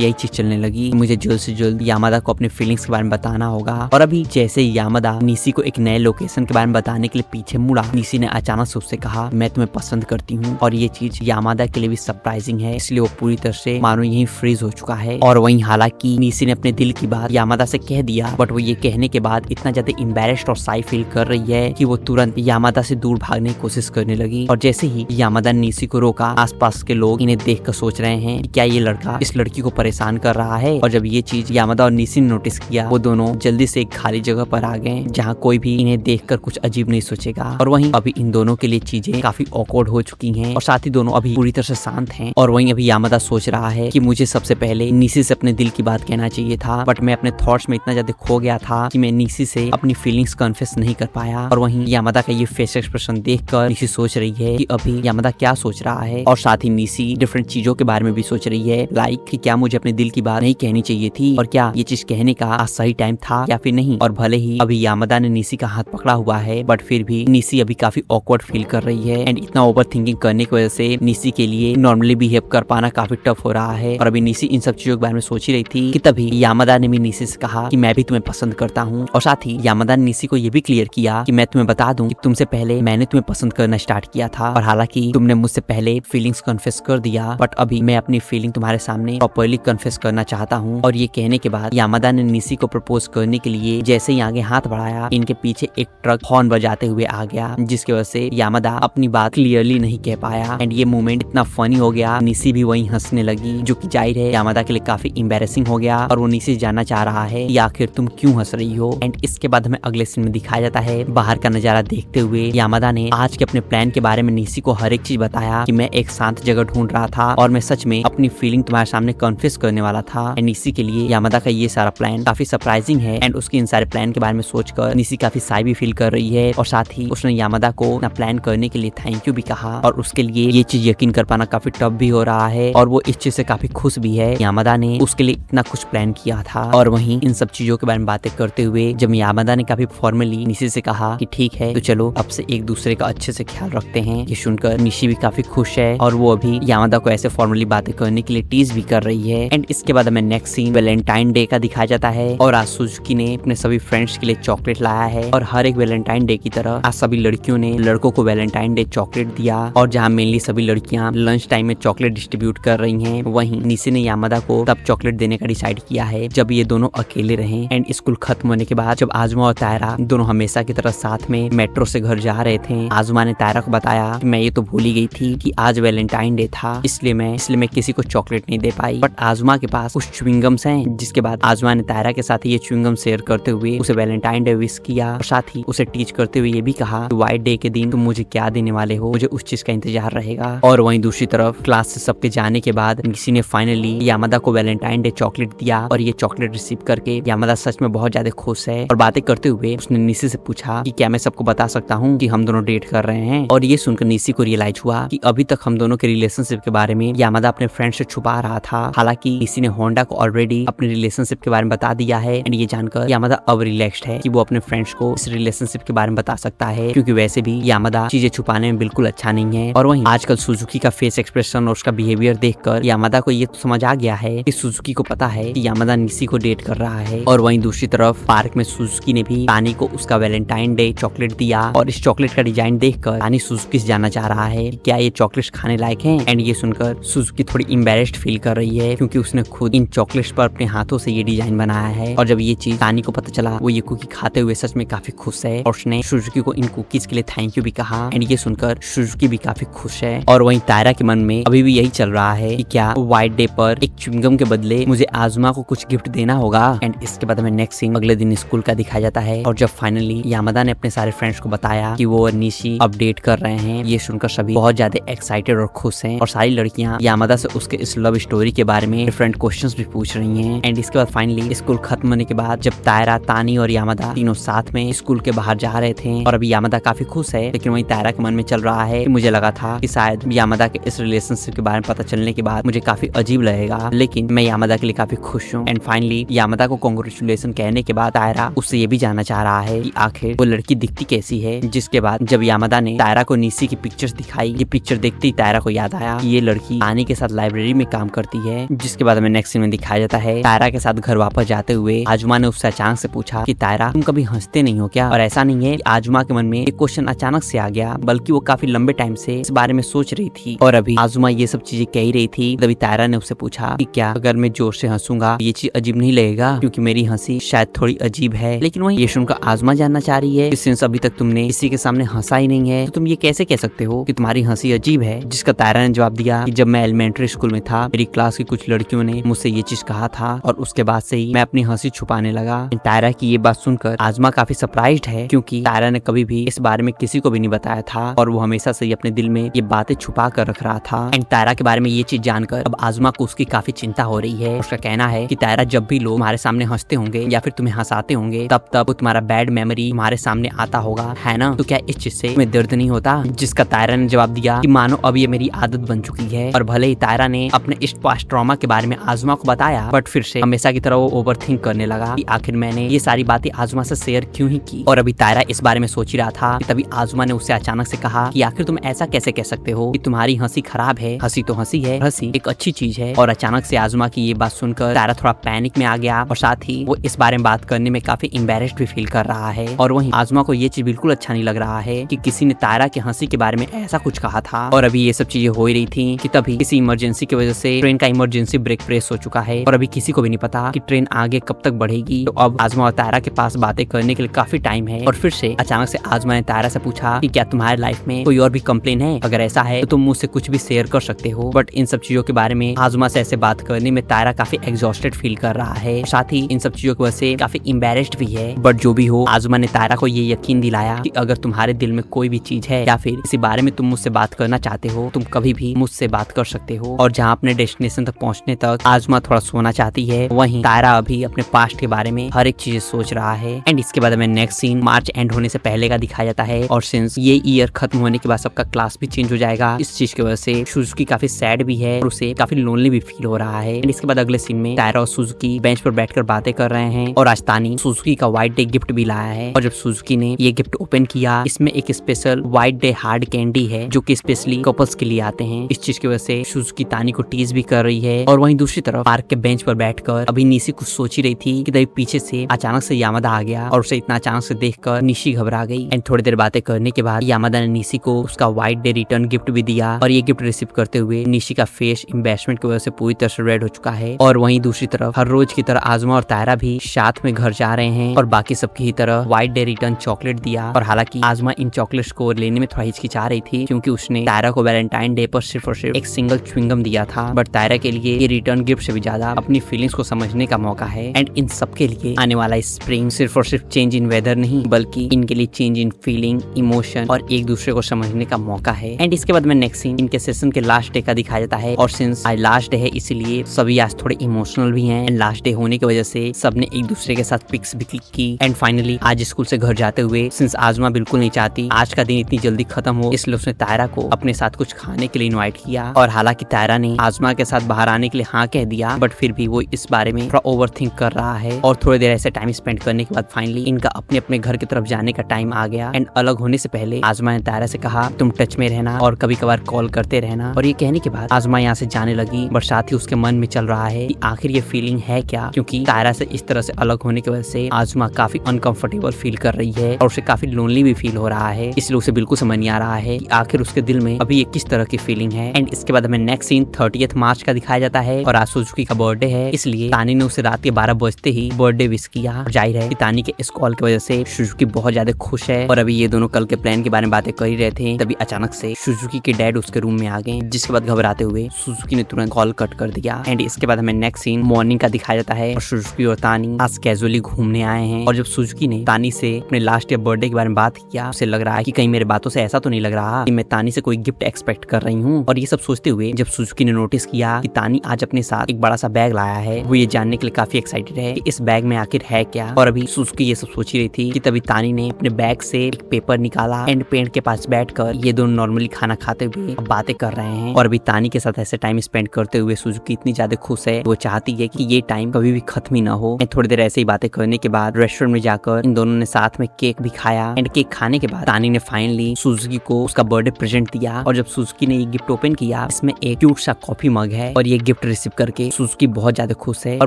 यही चीज चलने लगी, मुझे जल्द से जल्द यामादा को अपने फीलिंग्स के बारे में बताना होगा। और अभी जैसे यामादा निसी को एक नए लोकेशन के बारे में बताने के लिए पीछे मुड़ा, निसी ने अचानक से उससे कहा मैं तुम्हें पसंद करती हूँ। और ये चीज यामादा के लिए भी सरप्राइजिंग है, इसलिए वो पूरी तरह से मानो यही फ्रीज हो चुका है। और वहीं हालांकि निसी ने अपने दिल की बात यामादा से कह दिया, बट वो ये कहने के बाद इतना ज्यादा एम्बैरेस्ड और साई फील कर रही है कि वो तुरंत यामादा से दूर भागने की कोशिश करने लगी। और जैसे ही यामादा ने निसी को रोका, आसपास के लोग इन्हें देख कर सोच रहे हैं कि क्या ये लड़का इस लड़की को परेशान कर रहा है। और जब ये चीज यामादा और निसी ने नोटिस किया, वो दोनों जल्दी से एक खाली जगह पर आ गए जहाँ कोई भी इन्हें देखकर कुछ अजीब नहीं सोचेगा। और वहीं अभी इन दोनों के लिए चीजें काफी ऑकवर्ड हो चुकी हैं और साथ ही दोनों अभी पूरी तरह से शांत हैं। और वहीं अभी यामादा सोच रहा है कि मुझे सबसे पहले निसी से अपने दिल की बात कहना चाहिए था, बट मैं अपने थॉट्स में इतना ज्यादा खो गया था कि मैं निसी से अपनी फीलिंग्स कन्फेस नहीं कर पाया। और वहीं यामादा का ये फेस एक्सप्रेशन देखकर निसी सोच रही है कि अभी यामादा क्या सोच रहा है। और साथ ही निसी डिफरेंट चीजों के बारे में भी सोच रही है, लाइक कि क्या मुझे अपने दिल की बात नहीं कहनी चाहिए थी और क्या ये चीज कहने का आज सही टाइम था या फिर नहीं। और भले ही अभी यामादा ने निसी का हाथ पकड़ा हुआ है, बट फिर भी निसी अभी काफी ऑकवर्ड फील कर रही है। एंड इतना ओवर थिंकिंग करने की वजह से निसी के लिए नॉर्मली बिहेव कर पाना काफी टफ हो रहा है। और अभी निसी इन सब चीजों के बारे में सोच ही रही थी कि तभी यामादा ने भी निसी से कहा कि मैं भी तुम्हें पसंद करता हूँ। और साथ ही यामादा ने निसी को ये भी क्लियर किया कि मैं तुम्हें बता दूं कि तुमसे पहले मैंने तुम्हें पसंद करना स्टार्ट किया था, और हालांकि तुमने मुझसे पहले फीलिंग्स कन्फेस कर दिया, बट अभी मैं अपनी फीलिंग तुम्हारे सामने प्रॉपर्ली कन्फेस करना चाहता हूँ। और ये कहने के बाद यामादा ने निसी को प्रपोज करने के लिए जैसे ही आगे हाथ बढ़ाया, इनके पीछे एक ट्रक हॉर्न बजाते हुए आ गया, जिसकी वजह से यामादा अपनी बात क्लियरली नहीं कह पाया। एंड ये मोमेंट इतना फनी हो गया, निसी भी वहीं हंसने लगी, जो कि जाहिर है यामादा के लिए काफी एम्बैरेसिंग हो गया। और वो निसी से जानना चाह रहा है कि आखिर तुम क्यों हंस रही हो। एंड इसके बाद हमें अगले सीन में दिखाया जाता है बाहर का नजारा देखते हुए यामादा ने आज के अपने प्लान के बारे में निसी को हर एक चीज बताया कि मैं एक शांत जगह ढूंढ रहा था और मैं सच में अपनी फीलिंग तुम्हारे सामने कन्फेस करने वाला था। एंड निसी के लिए यामादा का ये सारा प्लान काफी सरप्राइजिंग है। एंड उसके इन सारे प्लान के बारे में सोचकर निसी काफी साई भी फील कर रही है। और साथ ही उसने यामादा को अपना प्लान करने के लिए थैंक यू भी कहा, और उसके लिए ये चीज यकीन कर पाना काफी टफ भी हो रहा है। और वो इस चीज से काफी खुश भी है, यामादा ने उसके लिए इतना कुछ प्लान किया था। और वहीं इन सब चीजों के बारे में बातें करते हुए जब यामादा ने काफी फॉर्मली निसी से कहा कि ठीक है तो चलो अब से एक दूसरे का अच्छे से ख्याल रखते हैं, ये सुनकर निशी भी काफी खुश है और वो अभी यामादा को ऐसे फॉर्मली बातें करने के लिए टीज भी कर रही है। एंड इसके बाद हमें नेक्स्ट सीन वैलेंटाइन डे का दिखाया जाता है और आज सुजुकी ने अपने सभी फ्रेंड्स के लिए चॉकलेट लाया है। और हर एक वैलेंटाइन डे की तरह आज सभी लड़कियों ने लड़कों को वैलेंटाइन डे चॉकलेट दिया, और जहाँ मेनली सभी लड़कियां लंच टाइम में चॉकलेट डिस्ट्रीब्यूट कर रही हैं, वहीं निशी ने यामादा को तब चॉकलेट देने का डिसाइड किया है जब ये दोनों अकेले रहे। एंड स्कूल खत्म होने के बाद जब आजुमा और तायरा दोनों हमेशा की तरह साथ में मेट्रो से घर जा रहे थे, आजुमा ने तायरा को बताया कि मैं ये तो भूल ही गई थी कि आज वैलेंटाइन डे था, इसलिए मैं किसी को चॉकलेट नहीं दे पाई। बट आजुमा के पास कुछ च्युइंगम्स हैं। जिसके बाद आजुमा ने तायरा के साथ ये च्युइंगम शेयर करते हुए उसे वैलेंटाइन डे विश किया, और साथ ही उसे टीच करते हुए ये भी कहा कि व्हाइट डे के दिन तुम मुझे क्या देने वाले हो, मुझे उस चीज का इंतजार रहेगा। और वहीं दूसरी तरफ क्लास से सबके जाने के बाद निशी ने फाइनली यामादा को वैलेंटाइन डे चॉकलेट दिया, और ये चॉकलेट रिसीव करके यामादा सच में बहुत ज्यादा खुश है। और बातें करते हुए उसने निशी से पूछा कि क्या मैं सबको बता सकता हूँ कि हम दोनों डेट कर रहे हैं। और ये सुनकर निशी को रियलाइज हुआ कि अभी तक हम दोनों के रिलेशनशिप के बारे में यामादा अपने फ्रेंड से छुपा रहा था। हालांकि निशी ने होंडा को ऑलरेडी अपने रिलेशनशिप के बारे में बता दिया है। एंड ये जानकर यामादा अब रिलैक्स्ड है कि वो अपने फ्रेंड्स को इस रिलेशनशिप के बारे में बता सकता है, क्योंकि वैसे भी यामादा चीजें छुपाने में बिल्कुल अच्छा नहीं है। और वहीं आजकल सुजुकी का फेस एक्सप्रेशन और उसका बिहेवियर देखकर यामादा को ये तो समझ आ गया है कि सुजुकी को पता है कि यामादा निशी को डेट कर रहा है। और वहीं दूसरी तरफ पार्क में सुजुकी ने भी तानी को उसका वैलेंटाइन डे चॉकलेट दिया, और इस चॉकलेट का डिजाइन देखकर तानी सुजुकी से जानना चाह रहा है कि क्या ये चॉकलेट्स खाने लायक हैं। एंड ये सुनकर सुजुकी थोड़ी एम्बैरेस्ड फील कर रही है, क्योंकि उसने खुद इन चॉकलेट्स पर अपने हाथों से ये डिजाइन बनाया है। और जब ये चीज तानी को पता चला, वो ये कुकी खाते हुए सच में काफी खुश है, और उसने सुजुकी को इन कुकीज के लिए थैंक यू भी कहा। एंड ये सुनकर सुजुकी भी काफी खुश है। और वहीं तायरा के मन में अभी भी यही चल रहा है कि क्या व्हाइट डे पर एक च्युइंगम के बदले मुझे आजुमा को कुछ गिफ्ट देना होगा। एंड इसके बाद हमें नेक्स्ट सीन अगले दिन स्कूल का दिखाया जाता है, और जब फाइनली यामादा ने अपने सारे फ्रेंड्स को बताया कि वो और निशी अपडेट कर रहे हैं, ये सुनकर सभी बहुत ज्यादा एक्साइटेड और खुश हैं। और सारी लड़कियां यामादा से उसके इस लव स्टोरी के बारे में डिफरेंट क्वेश्चंस भी पूछ रही हैं। एंड इसके बाद फाइनली स्कूल खत्म होने के बाद जब तायरा, तानी और यामादा तीनों साथ में स्कूल के बाहर जा रहे थे, और अभी यामादा काफी खुश है, लेकिन वहीं तायरा के मन में चल रहा है कि मुझे लगा था कि शायद यामादा के इस रिलेशनशिप के बारे में पता चलने के बाद मुझे काफी अजीब लगेगा, लेकिन मैं यामादा के लिए काफी खुश हूँ। एंड फाइनली यामादा को कांग्रेचुलेशन कहने के बाद तायरा उससे ये भी जानना चाह रहा है कि आखिर वो लड़की दिखती कैसी है, जिसके बाद जब यामादा ने तायरा को निशी की पिक्चर्स दिखाई, ये पिक्चर देखते ही तायरा को याद आया कि ये लड़की तानी के साथ लाइब्रेरी में काम करती है। जिसके बाद हमें नेक्स्ट सीन में दिखाया जाता है तायरा के साथ घर वापस जाते हुए आजुमा ने उससे अचानक से पूछा कि तायरा तुम कभी हंसते नहीं हो क्या? और ऐसा नहीं है कि आजुमा के मन में एक क्वेश्चन अचानक से आ गया, बल्कि वो काफी लंबे टाइम से इस बारे में सोच रही थी। और अभी आजुमा ये सब चीजें कह रही थी तभी तायरा ने उससे पूछा कि क्या अगर मैं जोर से हंसूंगा ये चीज अजीब नहीं लगेगा? क्योंकि मेरी हंसी शायद थोड़ी अजीब है। लेकिन वही ये सुनकर आजुमा जानना चाह रही है कि सिंस अभी तक तुमने किसी के सामने हंसा ही नहीं है तो तुम ये कैसे कह सकते हो कि तुम्हारी हंसी अजीब है? जिसका तायरा ने जवाब दिया कि जब मैं एलिमेंट्री स्कूल में था मेरी क्लास की कुछ लड़कियों ने मुझसे ये चीज कहा था और उसके बाद से ही मैं अपनी हंसी छुपाने लगा। तायरा की ये बात सुनकर आजुमा काफी सरप्राइज्ड है क्योंकि तायरा ने कभी भी इस बारे में किसी को भी नहीं बताया था और वो हमेशा से ही अपने दिल में ये बातें छुपा कर रख रहा था। एंड तायरा के बारे में ये चीज जानकर अब आजुमा को उसकी काफी चिंता हो रही है। उसका कहना है कि तायरा जब भी लोग तुम्हारे सामने हंसते होंगे या फिर तुम्हें हंसाते होंगे तब तुम्हारा बैड मेमोरी तुम्हारे सामने आता होगा, है ना? तो क्या इस चीज से तुम्हें दर्द नहीं होता? जिसका तायरा ने जवाब दिया कि मानो अब ये मेरी आदत बन चुकी है। और भले ही तायरा ने अपने इस पास्ट ट्रॉमा के बारे में आजुमा को बताया बट फिर से हमेशा की तरह वो ओवर थिंक करने लगा कि आखिर मैंने ये सारी बातें आजुमा से शेयर क्यों ही की। और अभी तायरा इस बारे में सोच ही रहा था कि तभी आजुमा ने उससे अचानक से कहा कि आखिर तुम ऐसा कैसे कह सकते हो कि तुम्हारी हंसी खराब है? हंसी तो हंसी है, हंसी एक अच्छी चीज है। और अचानक से आजुमा की ये बात सुनकर तायरा थोड़ा पैनिक में आ गया और साथ ही वो इस बारे में बात करने में काफी एम्बैरेस्ड भी फील कर रहा है। और वहीं आजुमा को ये चीज बिल्कुल अच्छा नहीं लग रहा है कि किसी ने तायरा की हंसी के बारे में ऐसा कुछ कहा था। और अभी ये सब चीजें हो ही रही थी कि तभी किसी इमरजेंसी की वजह से ट्रेन का इमरजेंसी ब्रेक प्रेस हो चुका है और अभी किसी को भी नहीं पता कि ट्रेन आगे कब तक बढ़ेगी। तो अब आजुमा और तायरा के पास बातें करने के लिए काफी टाइम है। और फिर से अचानक से आजुमा ने तायरा से पूछा कि क्या तुम्हारे लाइफ में कोई और भी कंप्लेन है? अगर ऐसा है तो तुम मुझसे कुछ भी शेयर कर सकते हो। बट इन सब चीजों के बारे में आजुमा से ऐसे बात करने में तायरा काफी एग्जॉस्टेड फील कर रहा है, साथ ही इन सब चीजों की वजह से काफी एम्बैरेस्ड भी है। बट जो भी हो आजुमा ने तायरा को ये यकीन दिलाया कि अगर तुम्हारे दिल में कोई भी चीज है या फिर किसी बारे में तुम मुझसे बात करना चाहते हो तुम कभी भी मुझसे बात कर सकते हो। और जहाँ अपने डेस्टिनेशन तक पहुँचने तक आजुमा थोड़ा सोना चाहती है, वहीं तायरा अभी अपने पास्ट के बारे में हर एक चीज सोच रहा है। एंड इसके बाद हमें नेक्स्ट सीन मार्च एंड होने से पहले का दिखाया जाता है और सिंस ये ईयर खत्म होने के बाद सबका क्लास भी चेंज हो जाएगा, इस चीज की वजह से सुजुकी काफी सैड भी है और उसे काफी लोनली भी फील हो रहा है। एंड इसके बाद अगले सीन में तायरा और सुजुकी बेंच पर बैठकर बातें कर रहे हैं और आज तानी सुजुकी का व्हाइट डे गिफ्ट भी लाया है। और जब सुजुकी ने ये गिफ्ट ओपन किया इसमें एक special white day hard candy है जो कि स्पेशली कपल्स के लिए आते हैं। इस चीज की वजह से सुजुकी तानी को टीज भी कर रही है। और वहीं दूसरी तरफ पार्क के बेंच पर बैठकर अभी निशी कुछ सोच ही रही थी कि तभी पीछे से अचानक से यामादा आ गया और उसे इतना अचानक से देखकर निशी घबरा गई। एंड थोड़ी देर बातें करने के बाद यामादा ने निशी को उसका व्हाइट डे रिटर्न गिफ्ट भी दिया और ये गिफ्ट रिसीव करते हुए निशी का फेस इन्वेस्टमेंट की वजह से पूरी तरह से रेड हो चुका है। और वहीं दूसरी तरफ हर रोज की तरह आजुमा और तायरा भी साथ में घर जा रहे हैं और बाकी सबकी ही तरह व्हाइट डे रिटर्न चॉकलेट दिया। और हालांकि आजुमा इन चॉकलेट्स को लेने में थोड़ा हिचकिचा रही थी क्योंकि उसने तायरा को वैलेंटाइन डे पर सिर्फ और सिर्फ एक सिंगल च्युइंगम दिया था। बट तायरा के लिए ये रिटर्न गिफ्ट से भी ज्यादा अपनी फीलिंग्स को समझने का मौका है। एंड इन सब के लिए आने वाला स्प्रिंग सिर्फ और सिर्फ चेंज इन वेदर नहीं बल्कि इनके लिए चेंज इन फीलिंग, इमोशन और एक दूसरे को समझने का मौका है। एंड इसके बाद में नेक्स्ट सीन इनके सेशन के लास्ट डे का दिखाया जाता है और सिंस आज लास्ट डे है इसलिए सभी आज थोड़े इमोशनल भी हैं। एंड लास्ट डे होने की वजह से सबने एक दूसरे के साथ पिक्स भी क्लिक की। एंड फाइनली आज स्कूल से घर जाते हुए सिंस आजुमा बिल्कुल नहीं चाहती आज का दिन इतनी जल्दी खत्म हो इसलिए उसने तायरा को अपने साथ कुछ खाने के लिए इनवाइट किया। और हालांकि तायरा ने आजुमा के साथ बाहर आने के लिए हाँ कह दिया बट फिर भी वो इस बारे में थोड़ा ओवर थिंक कर रहा है। और थोड़ी देर ऐसे टाइम स्पेंड करने के बाद फाइनली इनका अपने अपने घर की तरफ जाने का टाइम आ गया। एंड अलग होने से पहले आजुमा ने तायरा से कहा तुम टच में रहना और कभी कभार कॉल करते रहना। और ये कहने के बाद आजुमा यहाँ से जाने लगी बट साथ ही उसके मन में चल रहा है कि आखिर ये फीलिंग है क्या, क्योंकि तायरा से इस तरह से अलग होने की वजह से आजुमा काफी अनकंफर्टेबल फील कर रही है और उसे काफी लोनली भी फील हो रहा है। इसलिए उसे बिल्कुल समझ नहीं आ रहा है कि आखिर उसके दिल में अभी ये किस तरह की फीलिंग है। एंड इसके बाद हमें नेक्स्ट सीन 30 मार्च का दिखाया जाता है और आज सुजुकी का बर्थडे है इसलिए तानी ने उसे रात के 12 बजते ही बर्थडे विश किया। जाहिर है कि तानी के इस कॉल की वजह से सुजुकी बहुत ज्यादा खुश है। और अभी ये दोनों कल के प्लान के बारे में बातें कर ही रहे थे तभी अचानक से सुजुकी के डैड उसके रूम में आ गए, जिसके बाद घबराते हुए सुजुकी ने तुरंत कॉल कट कर दिया। एंड इसके बाद हमें नेक्स्ट सीन मॉर्निंग का दिखाया जाता है और सुजुकी और तानी आज कैजुअली घूमने आए हैं। और जब सुजुकी ने तानी से अपने लास्ट ईयर बर्थडे के बारे में बात किया उसे लग रहा है कि कहीं मेरे बातों से ऐसा तो नहीं लग रहा कि मैं तानी से कोई गिफ्ट एक्सपेक्ट कर रही हूँ। और ये सब सोचते हुए जब सुजुकी ने नोटिस किया कि तानी आज अपने साथ एक बड़ा सा बैग लाया है, वो ये जानने के लिए काफी एक्साइटेड है कि इस बैग में आखिर है क्या। और अभी सुजुकी ये सब सोच रही थी कि तभी तानी ने अपने बैग से एक पेपर निकाला एंड पेड़ के पास बैठकर ये दोनों नॉर्मली खाना खाते हुए बातें कर रहे हैं। और अभी तानी के साथ ऐसे टाइम स्पेंड करते हुए सुजुकी इतनी ज्यादा खुश है, वो चाहती है कि ये टाइम कभी भी खत्म ही ना हो। थोड़ी देर ऐसे ही बातें करने के बाद रेस्टोरेंट में जाकर इन दोनों ने साथ में केक भी खाया। एंड केक खाने के बाद बाद तानी ने फाइनली सुजुकी को उसका बर्थडे प्रेजेंट दिया। और जब सुजुकी ने ये गिफ्ट ओपन किया, इसमें एक क्यूट सा कॉफी मग है और ये गिफ्ट रिसीव करके सुजुकी बहुत ज्यादा खुश है। और